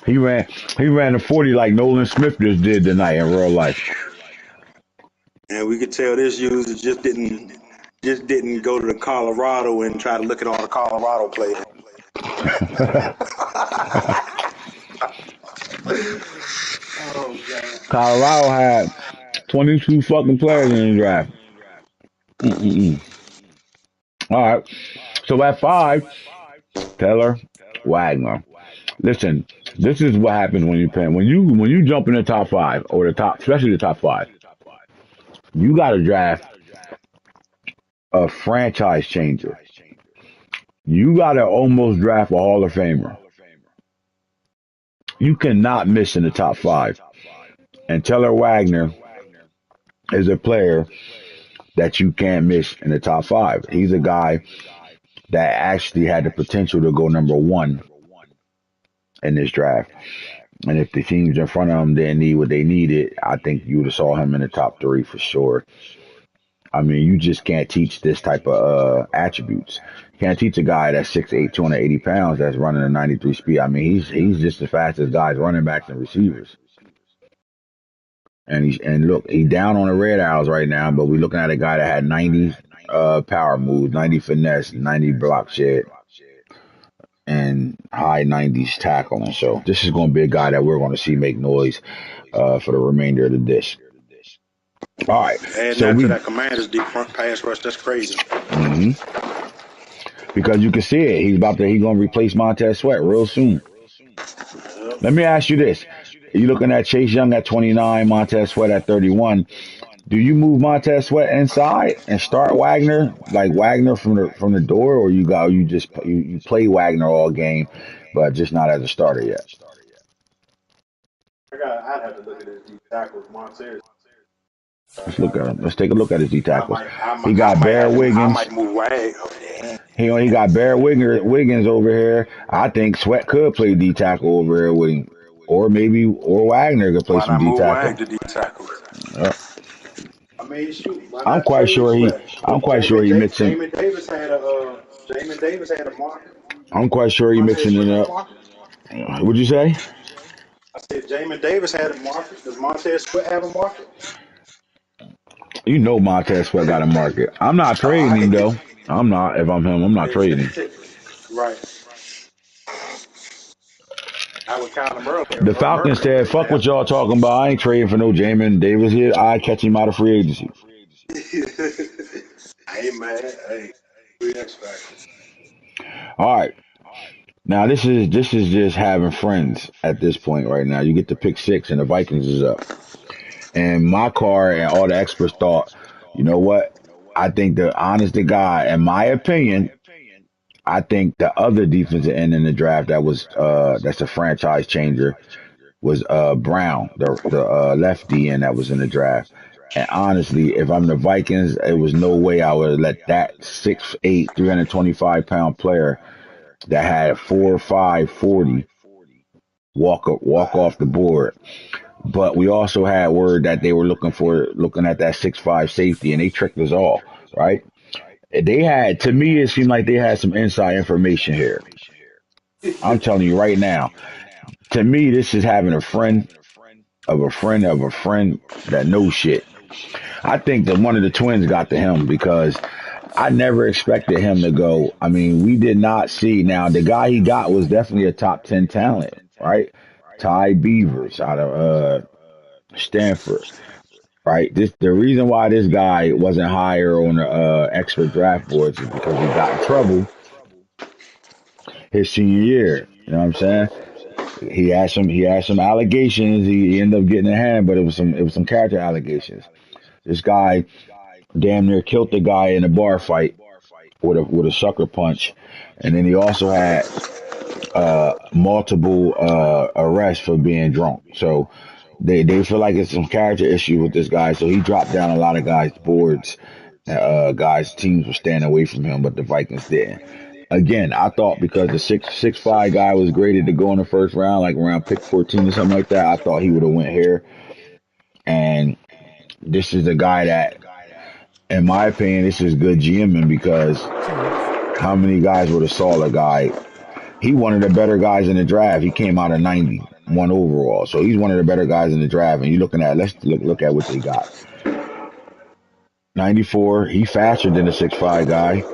He ran. He ran a 40 like Nolan Smith just did tonight in real life. And we could tell this user just didn't go to the Colorado and try to look at all the Colorado players. Oh god. Colorado had 22 fucking players in the draft. Mm-mm-mm. All right. So at 5, Taylor Wagner. Listen, this is what happens when you pay. When you jump in the top 5 or the top, especially the top 5, you got to draft a franchise changer. You got to almost draft a Hall of Famer. You cannot miss in the top 5. And Taylor Wagner is a player that you can't miss in the top 5. He's a guy that actually had the potential to go number 1 in this draft. And if the teams in front of him didn't need what they needed, I think you would have saw him in the top 3 for sure. I mean, you just can't teach this type of attributes. You can't teach a guy that's 6'8", 280 pounds that's running a 93 speed. I mean, he's just as fast as guys running backs and receivers. And look, he's down on the red arrows right now, but we're looking at a guy that had 90 power moves, 90 finesse, 90 block shed, and high 90s tackling. So this is going to be a guy that we're going to see make noise for the remainder of the dish. All right, Adding so that to we that Commanders deep front pass rush, that's crazy. hmm because you can see it, he's going to replace Montez Sweat real soon. Yep. Let me ask you this: you looking at Chase Young at 29, Montez Sweat at 31? Do you move Montez Sweat inside and start Wagner, like Wagner from the door, or you play Wagner all game, but just not as a starter yet? I'd have to look at his deep tackles. Montez. Let's look at him. Let's take a look at his D I tackles. might, I He might, I got might Bear have to. I Wiggins. might move Wag. He got Bear Wiggins over here. I think Sweat could play D tackle over here with him, or Wagner could play Why some not D move Wag tackle. to D tackle? Uh, I mean, shoot, why I'm not quite trade sure he. Sweat? I'm Because quite sure he mixing. Jamin Davis had a market. I'm quite sure he Montez mixing Sweat it had a up. market. What'd you say? I said Jamin Davis had a market. Does Montez Sweat have a market? You know Montez Sweat got a market. I'm not All trading him right. though. I'm not. If I'm him, I'm not trading him. Right. I would count him earlier. The Falcons said, "Fuck what y'all talking about. I ain't trading for no Jamin Davis here. I catch him out of free agency." I ain't mad. Hey, free X Factor. All right. Now this is just having friends at this point right now. You get to pick six and the Vikings is up. And my car and all the experts thought, you know what? I think the honest to God, in my opinion, I think the other defensive end in the draft that's a franchise changer was Brown, the lefty end that was in the draft. And honestly, if I'm the Vikings, it was no way I would let that 6'8", 325 pound player that had 4.5 40 walk off the board. But we also had word that they were looking at that 6'5" safety, and they tricked us all, right? They had, to me, it seemed like they had some inside information here. I'm telling you right now. To me, this is having a friend of a friend of a friend that knows shit. I think that one of the twins got to him because I never expected him to go. I mean, we did not see. Now, the guy he got was definitely a top 10 talent, right? Ty Beavers out of Stanford, right? The reason why this guy wasn't higher on the expert draft boards is because he got in trouble his senior year. You know what I'm saying? He had some allegations. He ended up getting a hand, but it was some character allegations. This guy damn near killed the guy in a bar fight with a sucker punch, and then he also had multiple arrests for being drunk. So they feel like it's some character issue with this guy. So he dropped down a lot of guys' boards. Guys' teams were staying away from him, but the Vikings didn't. Again, I thought because the 6'5" guy was graded to go in the first round, like around pick 14 or something like that, I thought he would have went here. And this is the guy that, in my opinion, this is good GMing because Chance. how many guys would have saw a guy? He one of the better guys in the draft. He came out of 91 overall, so he's one of the better guys in the draft. And you're looking at let's look at what they got. 94. He faster than the 6'5" guy.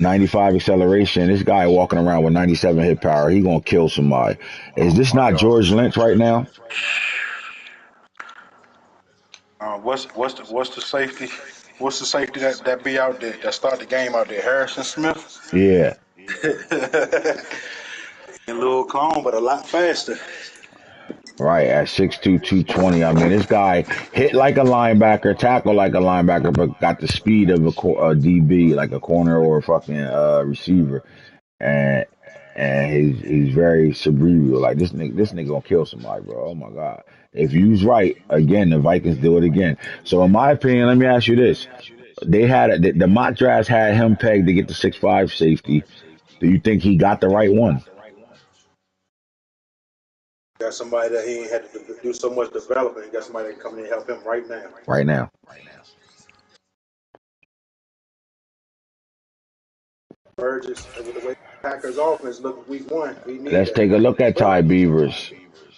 95 acceleration. This guy walking around with 97 hit power. He gonna kill somebody. Is Oh this my not God. George Lynch right now? What's the safety? What's the safety that be out there that start the game out there? Harrison Smith. Yeah. A little calm, but a lot faster. Right, at 6'2", 220. I mean, this guy hit like a linebacker, tackle like a linebacker, but got the speed of a DB, like a corner or a fucking receiver. And he's very cerebral. Like this nigga gonna kill somebody, bro. Oh my god. If you's right, again, the Vikings do it again. So in my opinion, let me ask you this: they had the mock drafts had him pegged to get the 6'5" safety. Do you think he got the right one Got somebody that he ain't had to do so much development. Got somebody that can come in and help him right now. right now? Burgess, with the way Packers offense look week one, we need Let's that. take a look at Ty Beavers.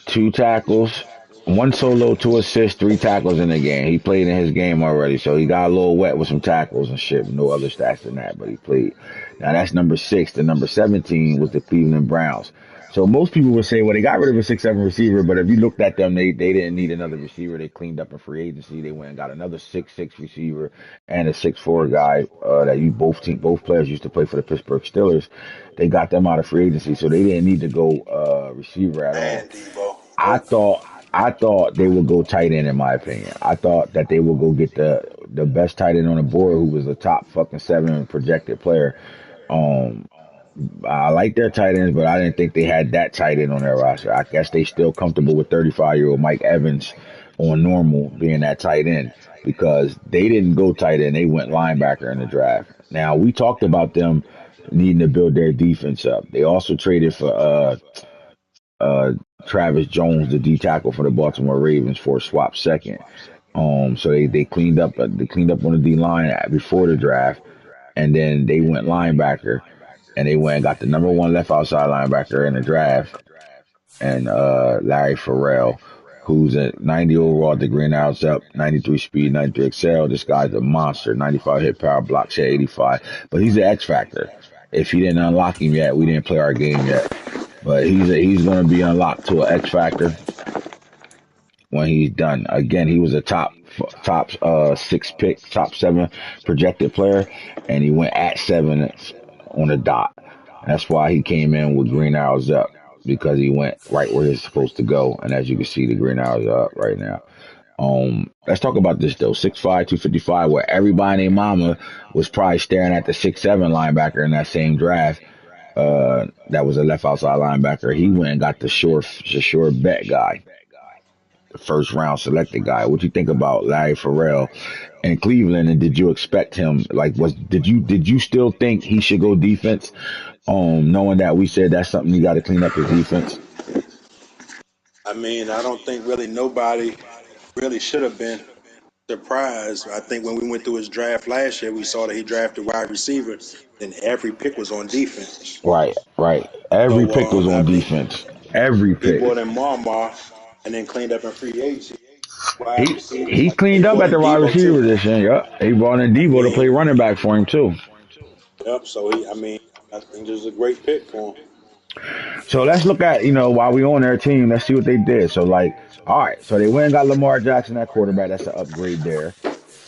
2 tackles, one solo, 2 assists, 3 tackles in the game. He played in his game already, so he got a little wet with some tackles and shit. No other stats than that, but he played. Now that's number 6. The number 17 was the Cleveland Browns. So most people would say, well, they got rid of a 6'7" receiver, but if you looked at them, they didn't need another receiver. They cleaned up in free agency. They went and got another 6'6" receiver and a 6'4" guy that both players used to play for the Pittsburgh Steelers. They got them out of free agency, so they didn't need to go receiver at all. And Debo. I Both. thought I thought they would go tight end in my opinion. I thought that they would go get the best tight end on the board who was a top fucking 7 projected player. Um I like their tight ends, but I didn't think they had that tight end on their roster. I guess they still comfortable with 35-year-old Mike Evans on normal being that tight end because they didn't go tight end. They went linebacker in the draft. Now, we talked about them needing to build their defense up. They also traded for uh, Travis Jones, the D tackle for the Baltimore Ravens, for a swap second. So they cleaned up on the D line before the draft, and then they went linebacker, and they went and got the number 1 left outside linebacker in the draft, and Larry Farrell, who's a 90 overall at the Greenhouse up, 93 speed, 93 excel. This guy's a monster, 95 hit power, block share 85, but he's an X factor. If he didn't unlock him yet, we didn't play our game yet. But he's going to be unlocked to an X factor when he's done. Again, he was a top 6 pick, top 7 projected player, and he went at 7 on the dot. And that's why he came in with green arrows up because he went right where he's supposed to go. And as you can see, the green arrows are up right now. Let's talk about this though. 6'5", 255, where everybody and their mama was probably staring at the 6'7" linebacker in that same draft. That was a left outside linebacker. He went and got the sure bet guy, the first round selected guy. What you think about Larry Farrell in Cleveland? And did you expect him? Like, did you still think he should go defense? Knowing that we said that's something you got to clean up his defense. I mean, I don't think really nobody really should have been surprised. I think when we went through his draft last year, we saw that he drafted wide receiver, and every pick was on defense. Right, right. Every So pick was I on mean, defense. Every he pick. brought in Marmar and then cleaned up in free agency wide receivers. He Like they cleaned up brought at in the wide Debo receiver too. position. Yep. He brought in I Debo to play mean, running back for him too. yep. So I mean, I think this is a great pick for him. So let's look at, while we on their team, let's see what they did. So like, all right, so they went and got Lamar Jackson at quarterback. That's an upgrade there.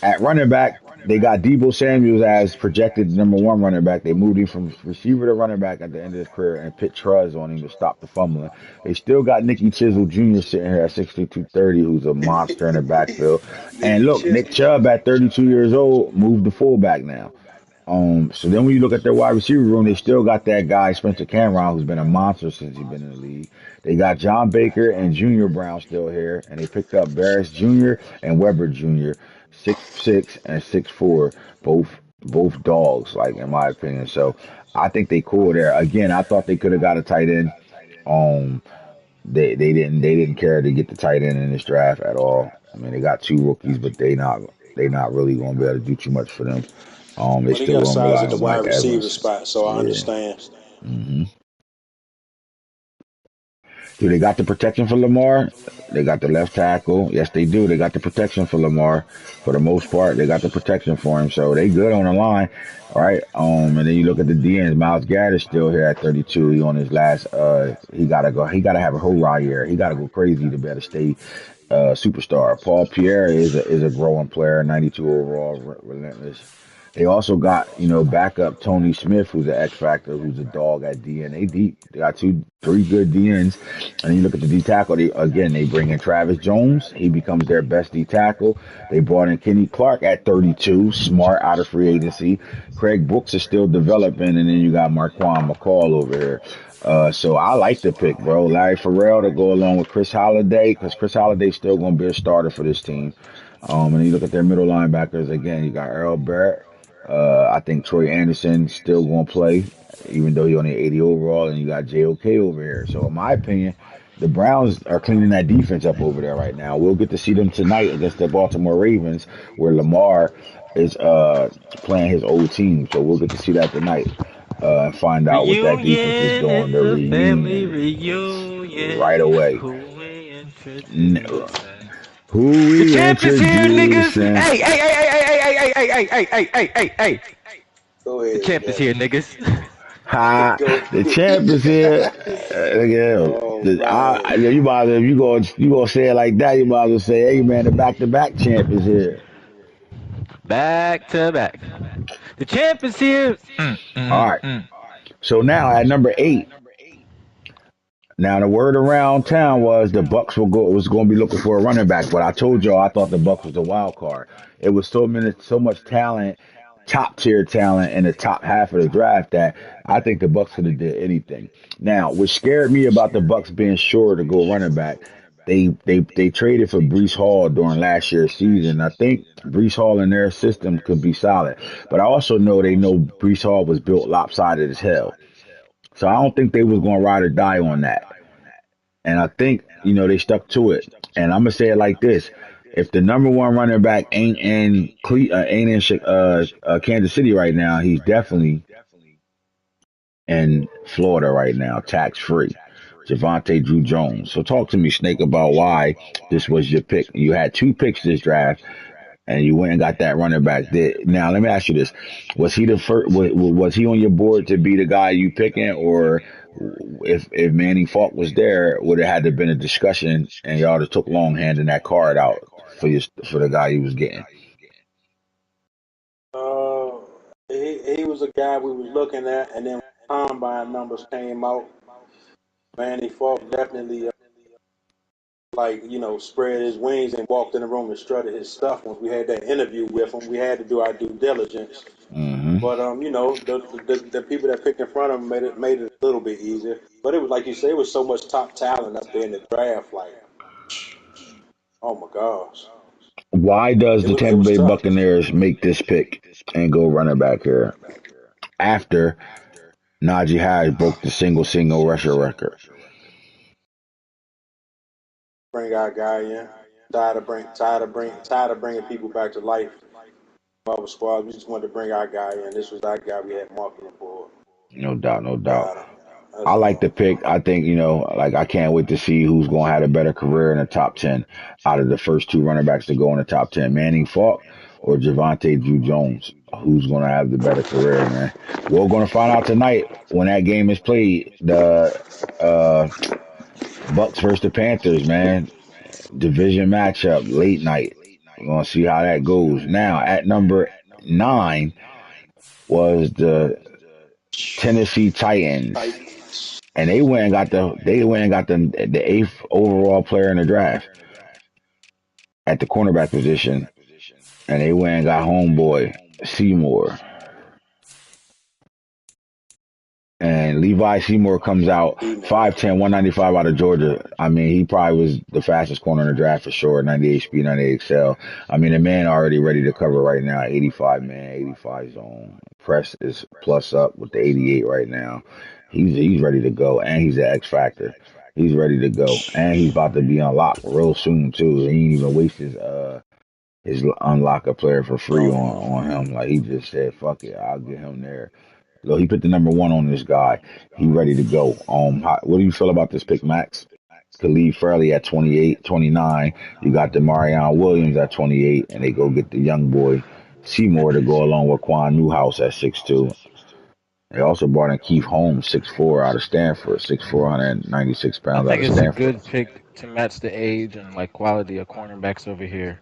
At running back, they got Debo Samuels as projected number one running back. They moved him from receiver to running back at the end of his career and put Truz on him to stop the fumbling. They still got Nicky Chisel Jr. sitting here at 6'2", 230, who's a monster in the backfield. And Nicky look, Nick Chisel. Chubb at 32 years old moved to fullback now. So then when you look at their wide receiver room, they still got that guy, Spencer Cameron, who's been a monster since he's been in the league. They got John Baker and Junior Brown still here, and they picked up Barris Jr. and Weber Jr., 6'6" and 6'4", both dogs, like in my opinion. So I think they cool there. Again, I thought they could have got a tight end. Um, they didn't care to get the tight end in this draft at all. I mean, they got two rookies, but they not really gonna be able to do too much for them. They Well, they still got to gonna size rely at the on wide Mike receiver Evans. spot, so I Yeah. understand. hmm Do they got the protection for Lamar? They got the left tackle. Yes, they do. They got the protection for Lamar. For the most part, they got the protection for him. So they good on the line. All right. And then you look at the DNs. Miles Garrett is still here at 32. He on his last he gotta go. He gotta have a hurrah year. He gotta go crazy to better stay superstar. Paul Pierre is a growing player, 92 overall, relentless. They also got, backup Tony Smith, who's an X factor, who's a dog at DN. They deep. They got three good DNs. And then you look at the D tackle. They bring in Travis Jones. He becomes their best D tackle. They brought in Kenny Clark at 32, smart out of free agency. Craig Brooks is still developing, and then you got Marquand McCall over here. So I like the pick, bro. Larry Farrell to go along with Chris Holiday, because Chris Holiday's still going to be a starter for this team. And you look at their middle linebackers again. You got Earl Barrett. I think Troy Anderson still going to play, even though he only 80 overall. And you got JOK over here. So in my opinion, the Browns are cleaning that defense up over there right now. We'll get to see them tonight against the Baltimore Ravens, where Lamar is playing his old team. So we'll get to see that tonight and find out what that defense is Reunion, doing. it's The a family reunion right reunion. away. Who we N- introducing? Who The we champ is here, niggas. introducing? Hey, hey, hey, hey, hey, hey, hey, hey, hey, hey, hey, hey, hey. Go The ahead, champ is here, Scabby. niggas. Ha! Go The champ is here. Again, oh man. you might as well, if you gonna say it like that, you might as well say, "Hey man, the back-to-back champ is here." Back to back. The champ is here. All right. Mm. So now at number 8, now the word around town was the Bucks was going to be looking for a running back, but I told y'all I thought the Bucks was the wild card. It was so much talent, top tier talent in the top half of the draft that I think the Bucks could have did anything. Now, what scared me about the Bucks being sure to go running back, they traded for Brees Hall during last year's season. I think Brees Hall in their system could be solid, but I also know they know Brees Hall was built lopsided as hell. So I don't think they was going to ride or die on that. And I think, they stuck to it. And I'm gonna say it like this: if the number one running back ain't in Kansas City right now, he's definitely in Florida right now, tax free. Javante Drew Jones. So talk to me, Snake, about why this was your pick. You had two picks this draft, and you went and got that running back. Now, let me ask you this: was he the first? Was he on your board to be the guy you picking, or if Manny Falk was there, would it had to been a discussion, and y'all just took long handing that card out for the guy you was getting? Uh, he was a guy we was looking at, and then combine numbers came out, Manny Falk definitely spread his wings and walked in the room and strutted his stuff. Once we had that interview with him, we had to do our due diligence. Mm-hmm. But the people that picked in front of him made it a little bit easier. But it was like you say, it was so much top talent up there in the draft. Like, oh my gosh, Why does the it Tampa was Bay tough. Buccaneers make this pick and go running back here after Najee Harris broke the single rusher record? Bring our guy in. Tired of bringing people back to life. Our squad. We just wanted to bring our guy in. This was our guy we had marked on the board. No doubt, no doubt. Got him. I That's like the all. pick. I think, like I can't wait to see who's going to have a better career in the top 10 out of the first two running backs to go in the top 10, Manning Falk or Javante Drew Jones. Who's going to have the better career, man? We're going to find out tonight when that game is played. The Bucks versus the Panthers, man. Division matchup, late night. We're going to see how that goes. Now, at number 9 was the Tennessee Titans. And they went and got the eighth overall player in the draft at the cornerback position, and they went and got homeboy Seymour. And Levi Seymour comes out Seymour. 5'10", 195 out of Georgia. I mean, he probably was the fastest corner in the draft for sure. 98 speed, 98 excel. I mean, the man already ready to cover right now. 85 man, 85 zone. Press is plus up with the 88 right now. He's ready to go, and he's an X factor. He's ready to go, and he's about to be unlocked real soon too. He ain't even waste his unlock a player for free No, on him. Like he just said, fuck it, I'll get him there. So he put the number 1 on this guy. He ready to go. What do you feel about this pick, Max? Khalid Fairley at 28, 29. You got the Marion Williams at 28, and they go get the young boy Seymour to go along with Quan Newhouse at 6'2". They also brought in Keith Holmes, 6'4", out of Stanford, 6'4", 196 I pounds out think of it's a Stanford. good pick to match the age and like quality of cornerbacks over here.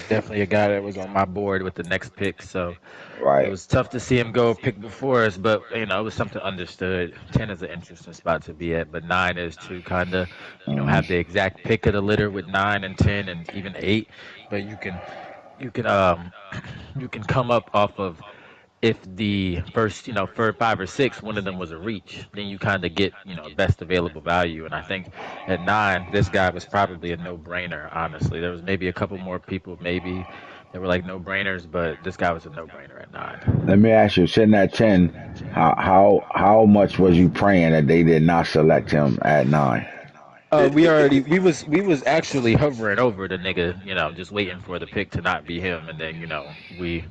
Definitely a guy that was on my board with the next pick, so it Right. was tough to see him go pick before us, but it was something understood. 10 is an interesting spot to be at, but 9 is to kind of, Mhm. have the exact pick of the litter with 9 and 10 and even 8, but you can you can come up off of if the first, for 5 or 6, one of them was a reach, then you kind of get, best available value. And I think at 9, this guy was probably a no-brainer. Honestly, there was maybe a couple more people, maybe they were like no-brainers, but this guy was a no-brainer at 9. Let me ask you, sitting at 10, how much was you praying that they did not select him at 9? We was actually hovering over the nigga, just waiting for the pick to not be him, and then we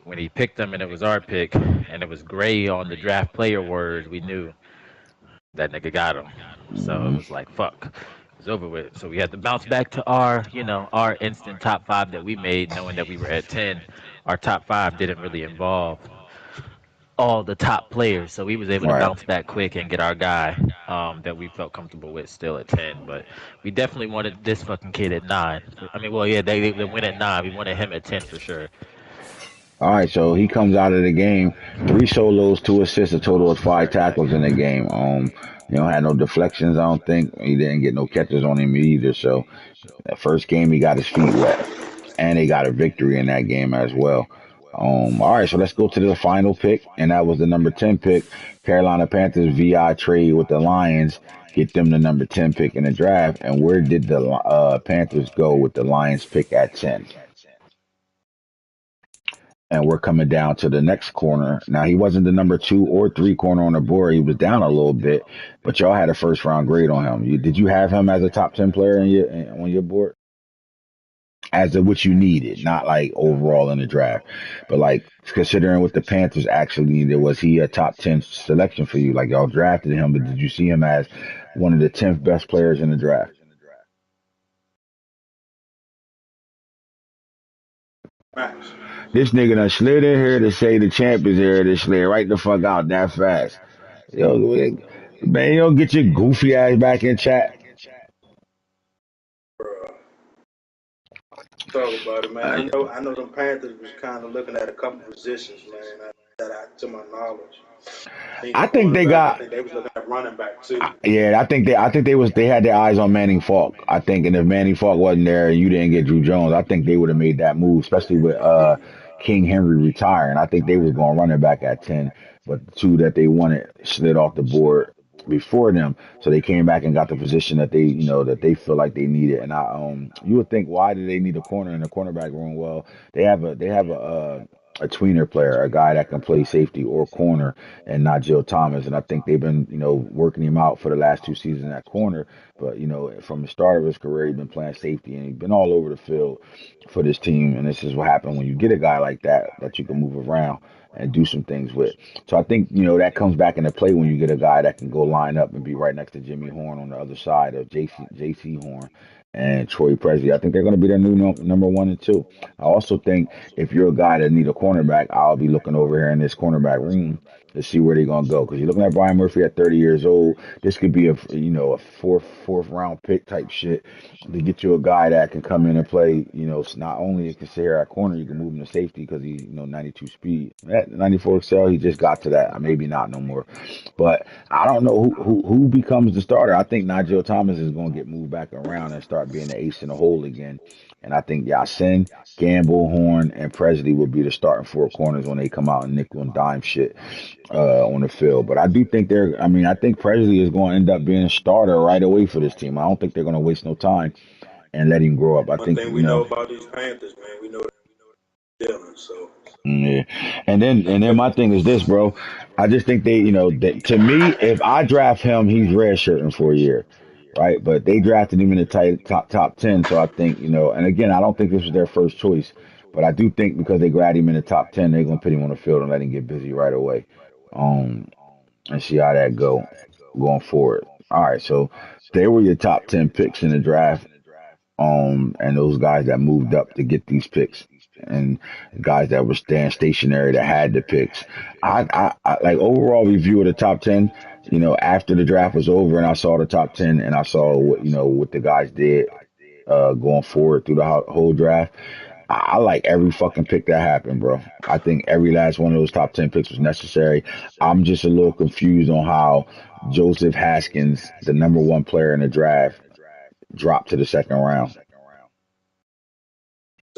when he picked him and it was our pick and it was gray on the draft player word, we knew that nigga got him. So it Hmm. was like fuck, it was over with. So we had to bounce back to our instant top 5 that we made, knowing that we were at 10. Our top 5 didn't really involve all the top players, so we was able to Right. bounce back quick and get our guy that we felt comfortable with still at 10. But we definitely wanted this fucking kid at 9. I mean, well, yeah, they went at 9. We wanted him at 10 for sure. All right, so he comes out of the game, 3 solos, 2 assists, a total of 5 tackles in the game. Had no deflections. I don't think he didn't get no catches on him either. So that first game, he got his feet wet, and they got a victory in that game as well. All right, so let's go to the final pick, and that was the number 10 pick. Carolina Panthers VI trade with the Lions, get them the number 10 pick in the draft. And where did the Panthers go with the Lions pick at 10? And we're coming down to the next corner. Now he wasn't the number 2 or 3 corner on the board. He was down a little bit, but y'all had a first round grade on him. Did you have him as a top 10 player on your board? As of what you needed, not like overall in the draft, but like considering what the Panthers actually needed, was he a top 10 selection for you? Like y'all drafted him, but did you see him as one of the 10th best players in the draft? Max. This nigga done slid in here to say the champ is here to slid right the fuck out that fast. Yo, man, you don't get your goofy ass back in chat. Talk about it, man. Uh, I know the Panthers was kind of looking at a couple positions, man. That to my knowledge. Seen the I think they quarterback. I got. think they was looking at running back too. Yeah, I think they had their eyes on Manning Falk. I think, and if Manning Falk wasn't there and you didn't get Drew Jones, I think they would have made that move, especially with King Henry retiring. I think they was going running back at 10, but the two that they wanted slid off the board before them, so they came back and got the position that they feel like they needed. And you would think, why do they need a corner in the cornerback room? Well, they have a tweener player, a guy that can play safety or corner, and not Jill Thomas. And I think they've been, working him out for the last 2 seasons at corner. But, from the start of his career, he's been playing safety and he's been all over the field for this team. And this is what happened when you get a guy like that you can move around and do some things with. So I think, that comes back into play when you get a guy that can go line up and be right next to Jimmy Horn on the other side of JC Horn and Troy Presley. I think they're going to be their new number 1 and 2. I also think if you're a guy that need a cornerback, I'll be looking over here in this cornerback room to see where they're gonna go. Because you're looking at Brian Murphy at 30 years old. This could be a fourth round pick type shit to get you a guy that can come in and play. It's not only you can sit here at corner, you can move him to safety because he's 92 speed. At 94 excel, he just got to that. Maybe not no more. But I don't know who becomes the starter. I think Nigel Thomas is gonna get moved back around and start being the ace in the hole again. And I think Yasin, Gamble, Horn, and Presley will be the starting 4 corners when they come out and nickel and dime shit on the field. But I do think I think Presley is going to end up being a starter right away for this team. I don't think they're going to waste no time and let him grow up. I One think, thing we know about these Panthers, man, we know they're dealing. So yeah. And then my thing is this, bro. I just think that to me, if I draft him, he's redshirting for a year. Right, but they drafted him in the top 10, so I think And again, I don't think this was their first choice, but I do think because they grabbed him in the top 10, they're gonna put him on the field and let him get busy right away, um, and see how that going forward. All right, so they were your top 10 picks in the draft, and those guys that moved up to get these picks, and guys that were staying stationary that had the picks. I like overall review of the top 10. After the draft was over and I saw the top 10 and I saw what the guys did going forward through the whole draft. I like every fucking pick that happened, bro. I think every last one of those top 10 picks was necessary. I'm just a little confused on how Joseph Haskins, the number 1 player in the draft, dropped to the second round.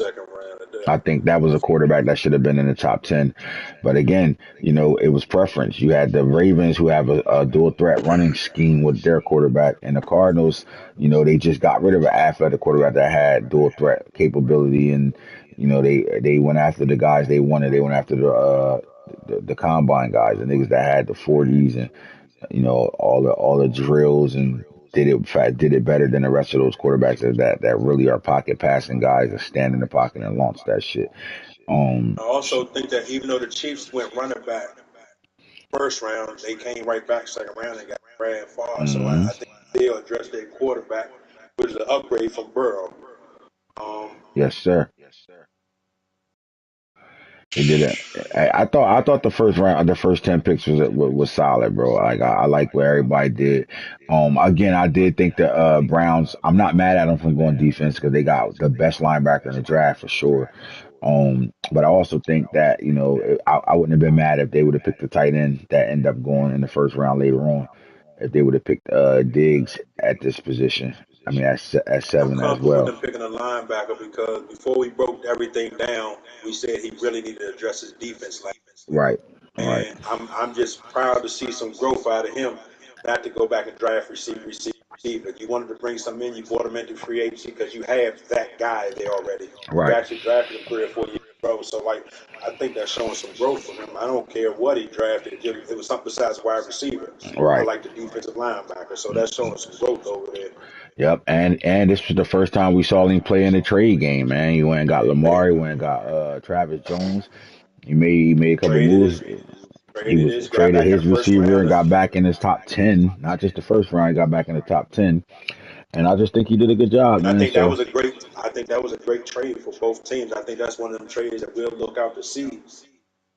second round of I that. think that was a quarterback that should have been in the top 10. But again, it was preference. You had the Ravens who have a dual threat running scheme with their quarterback, and the Cardinals, they just got rid of an athletic quarterback that had dual threat capability. And, they went after the guys they wanted. They went after the combine guys, the niggas that had the 40s and all the drills and did it better than the rest of those quarterbacks that really are pocket passing guys that stand in the pocket and launch that shit. I Um, also think that even though the Chiefs went running back first round, they came right back second round and got Brad Favre. So I mhm. think they'll address their quarterback, which is an upgrade from Burrow. Um, Yes, sir. He did it. I thought the first 10 picks was solid, bro. Like I like what everybody did. Again, I did think the Browns. I'm not mad at them from going defense because they got the best linebacker in the draft for sure. But I also think that I wouldn't have been mad if they would have picked the tight end that ended up going in the first round later on. If they would have picked Diggs at this position, I mean at I'm 7 as comfortable with well. them picking a linebacker because before we broke everything down, we said he really needed to address his defense. Right, right, And I'm just proud to see some growth out of him, not to go back and draft receiver. You wanted to bring some in, you brought him into free agency because you have that guy there already. You right, actually drafted him 3 or 4 years ago. So, I think that's showing some growth from him. I don't care what he drafted. It was something besides wide receiver. I right. like the defensive linebacker. So that's showing some growth over there. Yep, and this was the first time we saw him play in a trade game, man. He went and got Lamar, he went and got Travis Jones. He made a couple Traded his, moves. He traded was his guy traded back in the his first receiver round. and got back in his top 10, not just the first round, he got back in the top 10. And I just think he did a good job, And I man. think that So was a great. I think that was a great trade for both teams. I think that's one of them trades that we'll look out to see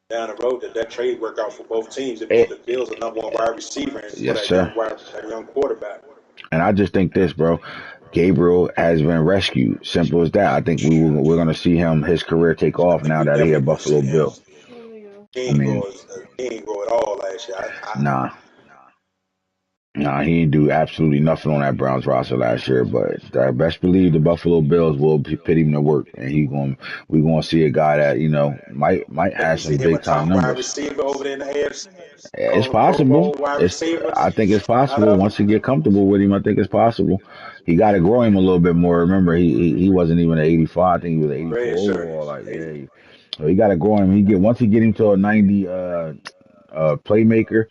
down the road that trade work out for both teams. It bought the it, Bills a number 1 wide receiver and for yes, sir. that young quarterback. And I just think this, bro. Gabriel has been rescued. Simple as that. I think we're gonna see him his career take I off think now we that he a definitely gonna Buffalo see him. Bill. He I ain't mean, grow. He ain't grow at all last year. nah, nah, he didn't do absolutely nothing on that Browns roster last year. But I best believe the Buffalo Bills will put him to work, and we gonna see a guy that might Think you have see some him a big time top wide numbers. receiver over there in the AFC, It's calling Pro Bowl possible. wide It's receivers I think it's out possible of him. once you get comfortable with him. I think it's possible. He got to grow him a little bit more. Remember, he wasn't even an 85. I think he was an Red 84 shirt. overall. Like yeah, so he got to grow him. Once he get him to a 90 playmaker.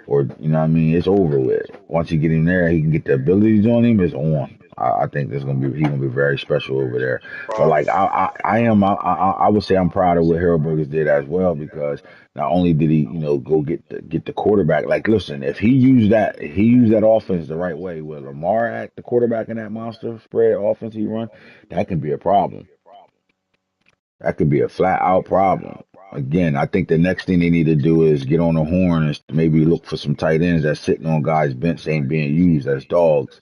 Or you know what I mean, it's over with. Once you get him there, he can get the abilities on him. It's on. I think he's gonna be very special over there. But Problem. like I would say I'm proud of what Harold Burgers did as well because not only did he go get the quarterback. Like listen, if he used that offense the right way with Lamar at the quarterback in that monster spread offense he run, that can be a problem. That could be a flat out problem. Again, I think the next thing they need to do is get on the horn and maybe look for some tight ends that's sitting on guys' bench ain't being used as dogs,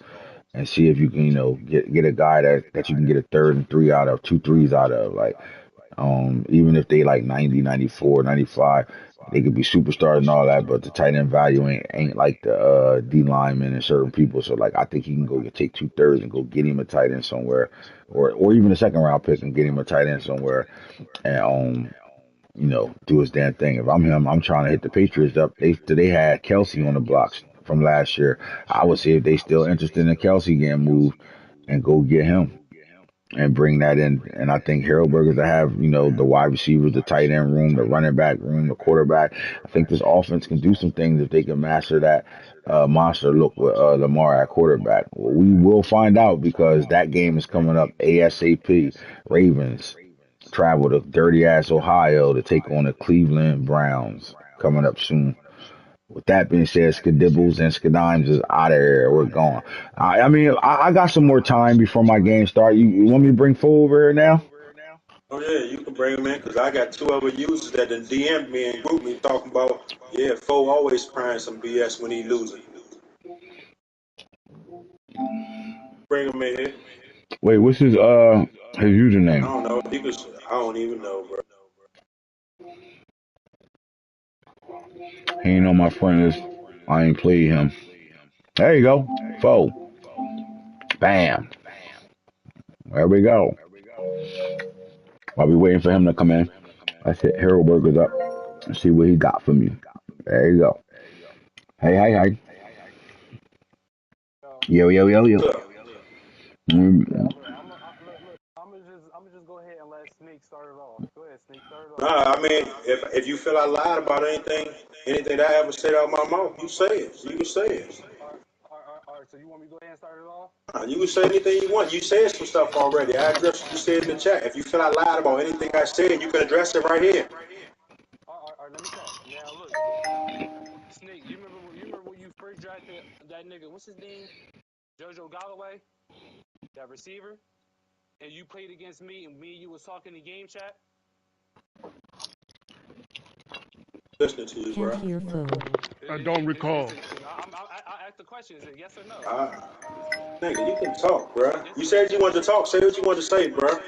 and see if you can get a guy that you can get a third and three out of, two threes out of. Like even if they like 90, 94, 95, they could be superstars and all that, but the tight end value ain't like the D linemen and certain people. So like I think he can go take two thirds and go get him a tight end somewhere, or even a second round pick and get him a tight end somewhere and do his damn thing. If I'm him, I'm trying to hit the Patriots up. They had Kelsey on the blocks from last year. I would see if they still interested in Kelsey getting moved and go get him and bring that in. And I think Harold Burgers to have the wide receivers, the tight end room, the running back room, the quarterback. I think this offense can do some things if they can master that monster look with Lamar at quarterback. Well, we will find out because that game is coming up ASAP. Ravens travel to dirty ass Ohio to take on the Cleveland Browns coming up soon. With that being said, Skadibbles and Skadimes is out of here. We're gone. I mean, I got some more time before my game start. You want me to bring Fo over here now? Oh yeah, you can bring him in because I got two other users that done DM'd me and group me talking about Fo always crying some BS when he losing. Bring him in here. Wait, what's his I username? don't know. I don't even know, bro. He ain't know my friend is. I ain't played him. There you go, Fo. Bam. There we go. While we waiting for him to come in, let's hit Harold Burgers up and see what he got for me. There you go. Hey, hey, hey. Yo, Yo, yo, yo, yo. What's up? yeah, Mm, look, I'm gonna just go ahead and let Snake start it off. Go ahead, Snake, start it off. Nah, I mean, if you feel I lied about anything that I ever said out my mouth, you say it. You can say it. All right. So you want me to go ahead and start it off? Nah, you can say anything you want. You said some stuff already. I addressed what you said in the chat. If you feel I lied about anything I said, you can address it right here. All right. Let me talk. Now, look, Snake, you remember when you first drafted that nigga? What's his name? JoJo Galloway, that receiver, and you played against me, and me and you was talking in game chat. Listening to you, Can't bro. hear Fo. I don't recall. I asked the question. Is it yes or no? Nigga, you can talk, bro. You said you It's wanted to talk. Say what you wanted to say, bro. I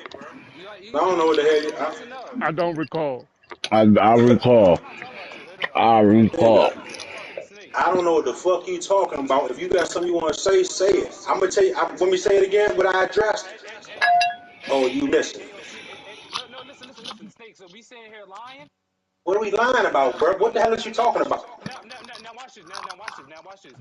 you like don't know what the hell yes or no? I don't recall. I recall. I'm not talking about you. I recall. I'm talking to Snake. I don't know what the fuck you talking about. If you got something you want to say, say it. I'm gonna tell you. Let me say it again. What I addressed. Oh, you listen. No, listen, Snake. So we sitting here lying. What are we lying about, bro? What the hell is you talking about? Now watch this. Now watch this.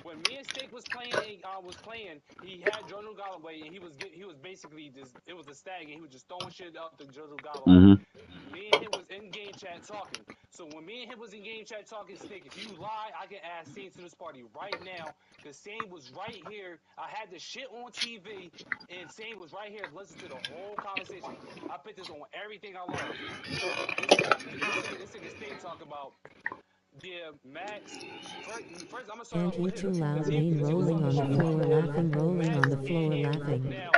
When me and Steak was playing, he had Jono Galloway, and he was basically just it was a stag, and he was just throwing shit up to Jono Galloway. Hmm. Me and him was in game chat talking. So when me and him was in game chat talking, Snake, if you lie, I can add Sane to this party right now, because Sane was right here. I had the shit on TV, and Sane was right here. Listen to the whole conversation. I put this on everything I love. This nigga Snake talk about. Yeah, Max. First, I'm gonna start And off he with too Hitter loud. because he Main was rolling talking on the shit about floor, laughing, rolling on Max the being floor, here. laughing. Now,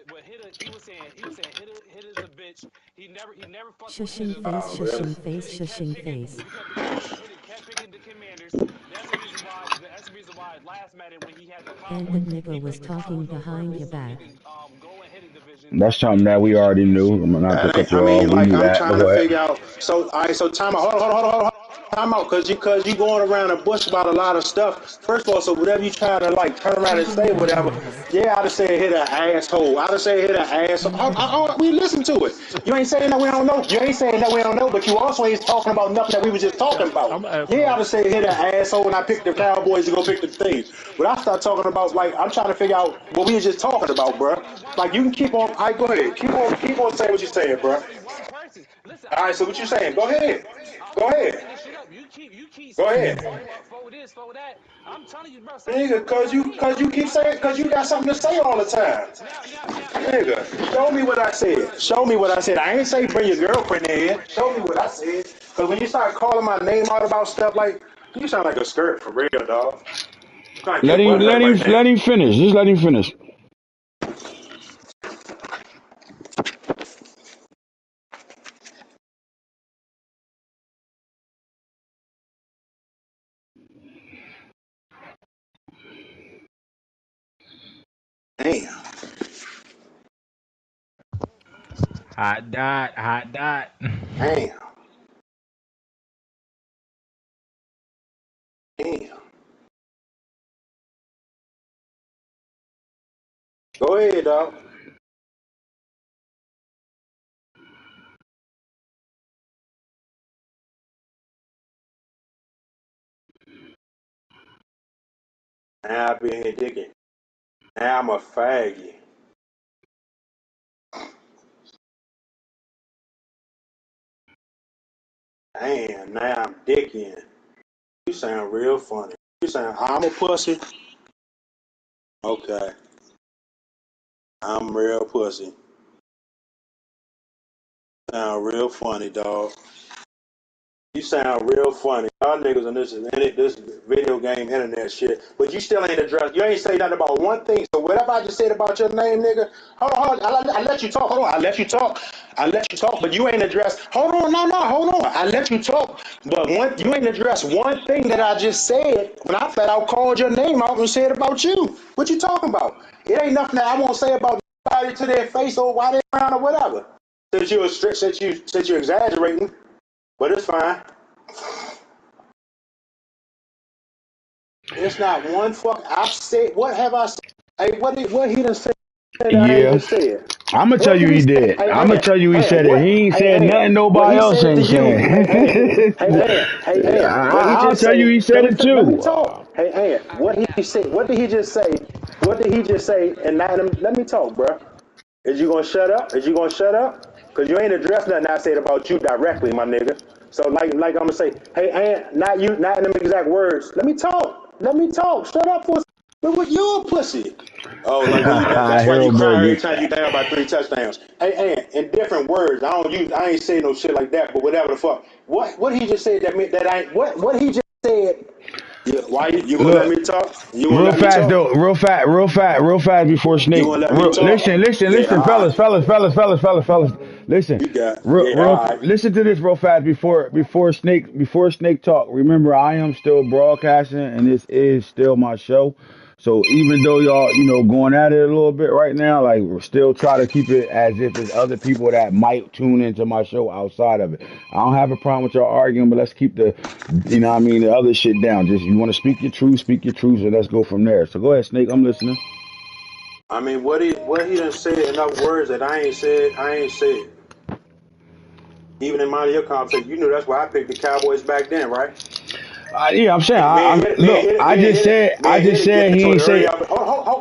what Hitter he was saying Hitter's a bitch. He never fucked with Shushing Hitter face, Oh, really? shushing face, shushing face. because Hitter kept picking the Commanders. That's the reason why last Madden when he had the And the Cowboys, he nigga played was the talking Cowboys on behind purpose your so he back. can go and hit Madden division. That's And something then that you we got already games knew. where I'm not to cut I you off. mean, We like knew I'm that. But trying go to ahead. figure out. So, all right, so time out. Hold on. Time out, cause you going around the bush about a lot of stuff. First of all, so whatever you trying to like turn around and Kevin say, whatever. Gables. Yeah, I'd have said hit an asshole. I'd have said hit an asshole. We listen to it. You ain't saying that we don't know. You ain't saying that we don't know, but you also ain't talking about nothing that we was just talking Yeah, about. I'm an Yeah, I'd asshole. have said hit an asshole, and I picked the Cowboys to go pick the thing. But I start talking about like I'm trying to figure out what we was just talking about, That's bro. only one Like you can person. keep on. All right, go ahead. Keep on saying what you're saying, bro. That's only one person. Listen, All right, so I'm what you gonna bring saying? this Go shit up. ahead. Go I'm gonna ahead. bring this shit up. You keep Go saying ahead. for this, for that. I'm telling you, bro. Stop Nigga, talking in my ear, cause you bro. keep I saying, got your cause you shit. got I something to got say your all the shit. time. Now, Nigga, show me what I said. Show me what I said. I ain't say bring your girlfriend in. Show me what I said. Cause when you start calling my name out about stuff like, you sound like a skirt for real, dog. Trying to Let get him butt hurt right now. let him finish. Just let him finish. Damn, Hot dot, hot dot. damn, damn. Go ahead, dog. Now I been here digging. Now I'm a faggot. Damn, now I'm dicking. You sound real funny. You sound, I'm a pussy. Okay, I'm real pussy. Sound real funny, dog. You sound real funny. Y'all niggas on this video game internet shit. But you still ain't addressed. You ain't say nothing about one thing. So whatever I just said about your name, nigga. Hold on. I let you talk. Hold on. I let you talk. I let you talk. But you ain't addressed. Hold on. No. Hold on. I let you talk. But you ain't addressed one thing that I just said when I flat out called your name out and said about you. What you talking about? It ain't nothing that I won't say about anybody to their face or why they around or whatever. Since you're exaggerating. But it's fine. It's not one fuck. I've said. What have I said? Hey, what he done said that I ain't Yeah. just said? I'm gonna tell What you did he he say? did. I'm gonna tell you he Hey, said it. what? He ain't said Hey, nothing what nobody he else said to ain't you? saying. What he just I'll tell say? you he said it Let me too. talk. What he said? What did he just say? What did he just say? And let me talk, bro. Is you gonna shut up? Is you gonna shut up? Cause you ain't addressed nothing I said about you directly, my nigga. So like I'm gonna say, hey, Aunt, not you, not in them exact words. Let me talk. Let me talk. Shut up for a second. What you a pussy? Oh, like when you that's why you Harold cry every Burger. time you down by 3 touchdowns. Hey, Aunt, in different words. I ain't say no shit like that, but whatever the fuck. What he just said that meant that I what he just said. Yeah, why you gonna let Look, me talk? You gonna real let me fast talk? though, real fast before You Snake. gonna let me talk? Yeah, Listen, all right. fellas. Listen, You got yeah, all right. listen to this real fast before Snake talk. Remember, I am still broadcasting, and this is still my show. So even though y'all, going at it a little bit right now, like we're still try to keep it as if it's other people that might tune into my show outside of it. I don't have a problem with y'all arguing, but let's keep the other shit down. Just you want to speak your truth, and let's go from there. So go ahead, Snake. I'm listening. I mean, what he done said enough words that I ain't said. Even in my your conversation, you knew that's why I picked the Cowboys back then, right? Yeah, I'm saying. Me and Look. hit it, me and hit it, me I and hit just it. Yeah, said I he told ain't you hurry say. up.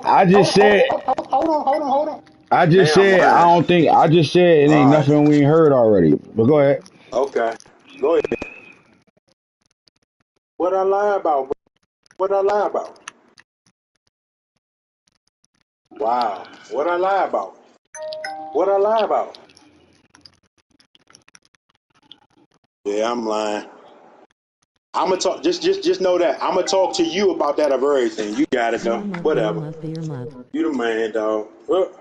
I just said. Hold on. I just Now I'm said. I lying. don't think. I just said it ain't All right, nothing we ain't heard already. But go ahead. okay. Go ahead. What I lie about? What I lie about? Wow. What I lie about? What I lie about? Yeah, I'm lying. I'm gonna talk. Just know that I'm gonna talk to you about that of everything. You got it though. Beer Whatever. mug, beer mug. You the man, dog. Well,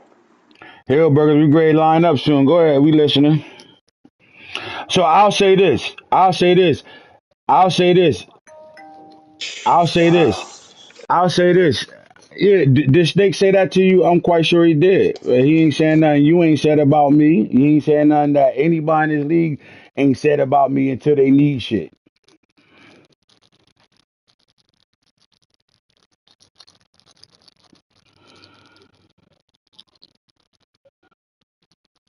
Hillburgers, we great line up soon. Go ahead. We listening. So I'll say this. I'll say this. I'll say this. I'll say this. wow. I'll say this. Yeah, did Snake say that to you? I'm quite sure he did. He ain't saying nothing you ain't said about me. He ain't saying nothing that anybody in this league ain't said about me until they need shit.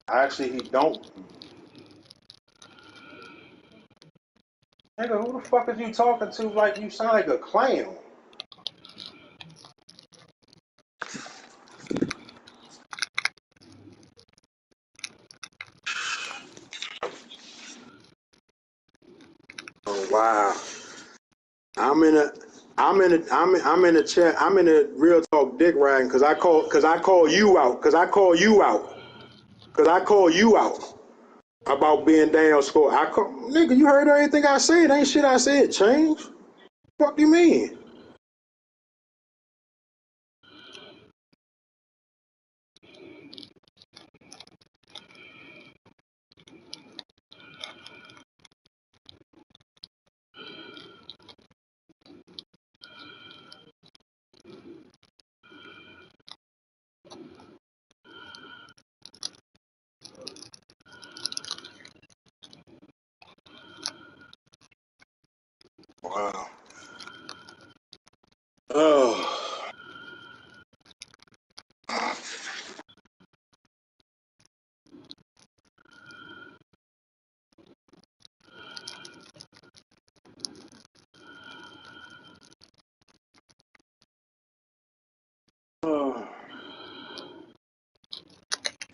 Actually, he don't. Nigga, who the fuck is you talking to like you sound like a clown? Oh wow. I'm in a I'm in a chat. I'm in a real talk dick riding because I call you out because I call you out about being down score. Nigga, you heard everything I said. Ain't shit I said change. Fuck you mean? Wow. Oh. Oh.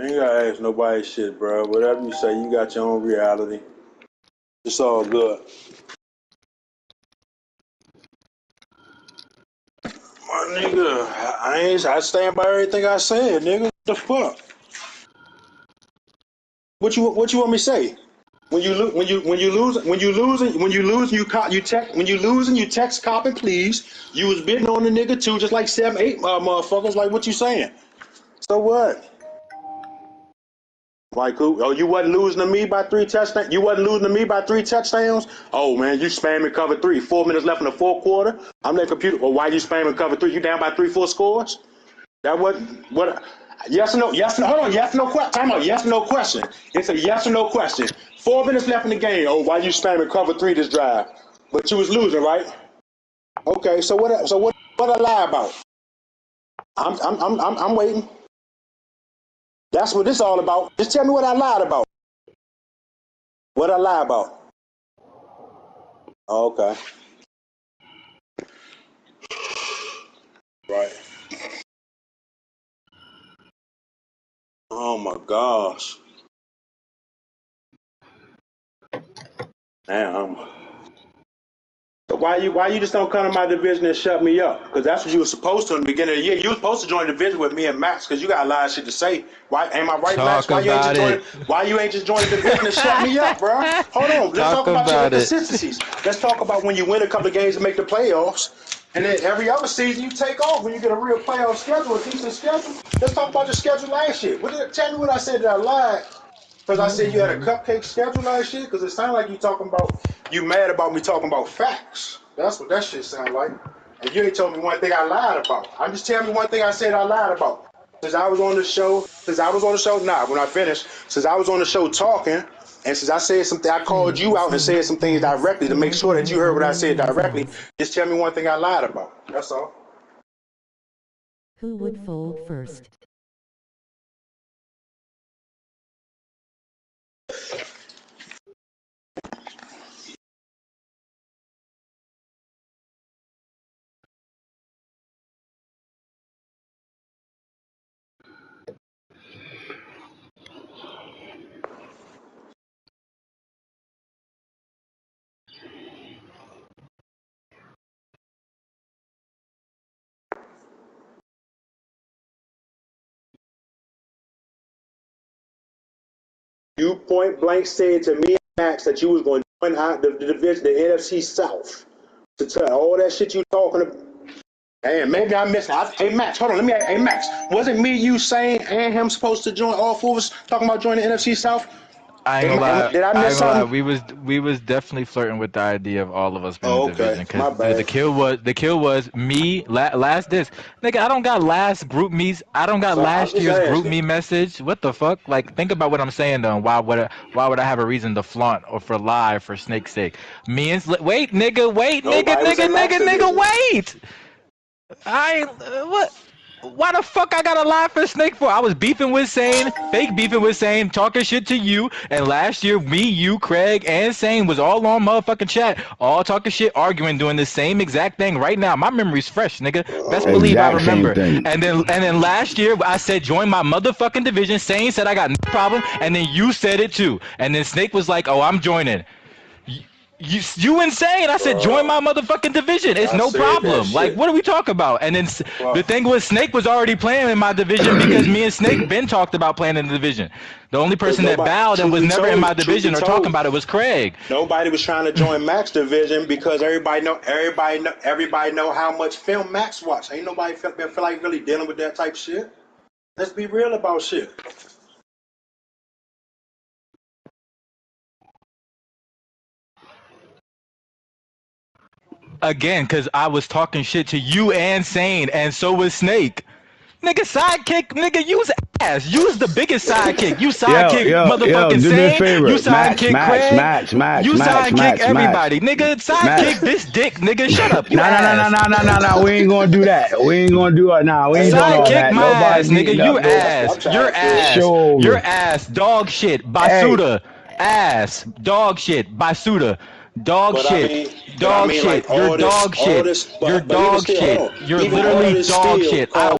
Ain't gotta ask nobody shit, bro. Whatever you say, you got your own reality. It's all good. My nigga, I stand by everything I said, nigga. What the fuck? What you want me to say? When you lose you text when you losing you text cop and please. You was bidding on the nigga too, just like 7, 8 motherfuckers. Like what you saying? So what? Like who? Oh, you wasn't losing to me by 3 touchdowns. You wasn't losing to me by 3 touchdowns. Oh man, you spamming cover three. 4 minutes left in the fourth quarter. I'm that computer. Well, why you spamming cover three? You down by 3, 4 scores? That what? Yes or no? Yes or no? Hold on. Yes or no question? Time out. Yes or no question? It's a yes or no question. 4 minutes left in the game. Oh, why you spamming cover three this drive? But you was losing, right? Okay. So what? So what I lie about? I'm waiting. That's what this all about. Just tell me what I lied about. What I lie about? Oh, okay. Right. Oh my gosh. Damn. Why you just don't come to my division and shut me up? Because that's what you were supposed to in the beginning of the year. You were supposed to join the division with me and Max because you got a lot of shit to say. Why am I right, Max? Talk about it. Why you ain't just joined the division and shut me up, bro? Hold on. Let's Talk talk about your about it. inconsistencies. Let's talk about when you win a couple of games and make the playoffs. And then every other season you take off when you get a real playoff schedule, a decent schedule. Let's talk about your schedule last year. Tell me what I said that I lied. Because I said you had a cupcake schedule last year? Because it sounded like you mad about me talking about facts. That's what that shit sound like. And you ain't told me one thing I lied about. I'm just telling me one thing I said I lied about. When I finished, since I was on the show talking, and since I said something, I called you out and said some things directly to make sure that you heard what I said directly. Just tell me one thing I lied about. That's all. Who would fold first? You point blank said to me, Max, that you was going to join the division, the NFC South. To tell all that shit you talking about. Hey, maybe I missed it. Hey, Max, hold on. Hey, Max, wasn't me, you saying, and him supposed to join all four of us talking about joining the NFC South? I ain't gonna lie. Did I I miss ain't gonna lie. something? We was definitely flirting with the idea of all of us being in Oh, the division okay. because My the bad. kill was me last disc. Nigga, I don't got last group me's. I don't got So I'm last just year's group asking. me message. What the fuck? Like, think about what I'm saying though. Why would I have a reason to flaunt or for lie for snake's sake? Me and wait, nigga, wait, nigga, Nobody was nigga, in Max nigga, nigga, division. wait. I what? Why the fuck I gotta lie for Snake for? I was beefing with Sane, fake beefing with Sane, talking shit to you, and last year me, you, Craig, and Sane was all on motherfucking chat, all talking shit, arguing, doing the same exact thing right now. My memory's fresh, nigga. Best believe I Exact same remember. thing. And then last year I said join my motherfucking division. Sane said I got no problem, and then you said it too. And then Snake was like, oh, I'm joining. You insane? I said join Bro, my motherfucking division. It's I no said that problem. Like, shit. what are we talking about? And then the Bro, thing was, Snake was already playing in my division because me and Snake been talked about playing in the division. The only because person that bowed and was never in my truth be division or talking told, about it was Craig. nobody was trying to join Max division because everybody know how much film Max watched. Ain't nobody feel like really dealing with that type of shit. Let's be real about shit. Again, because I was talking shit to you and Sane, and so was Snake. Nigga, sidekick, nigga, use ass. Use the biggest sidekick. You sidekick Yo, motherfucking do me a Sane. You favor. sidekick Craig. You sidekick Max. everybody. Nigga, sidekick Max. this dick, nigga. Shut up. You No, no, no, no, ass. no, no, no, no. We ain't gonna do that. We ain't gonna do it. Nah, we Hey ain't doing all man, Sidekick that. my Nobody ass, nigga. beating You up no ass. I'm Your trying to feel. ass. show Your over. ass. Dog shit. Hey, Basuda. Ass. Dog shit. Basuda. Dog But I shit. mean, Dog like shit. You're all dog this, shit. You're but even dog still, hold shit. on. You're Even all literally this dog still shit. I called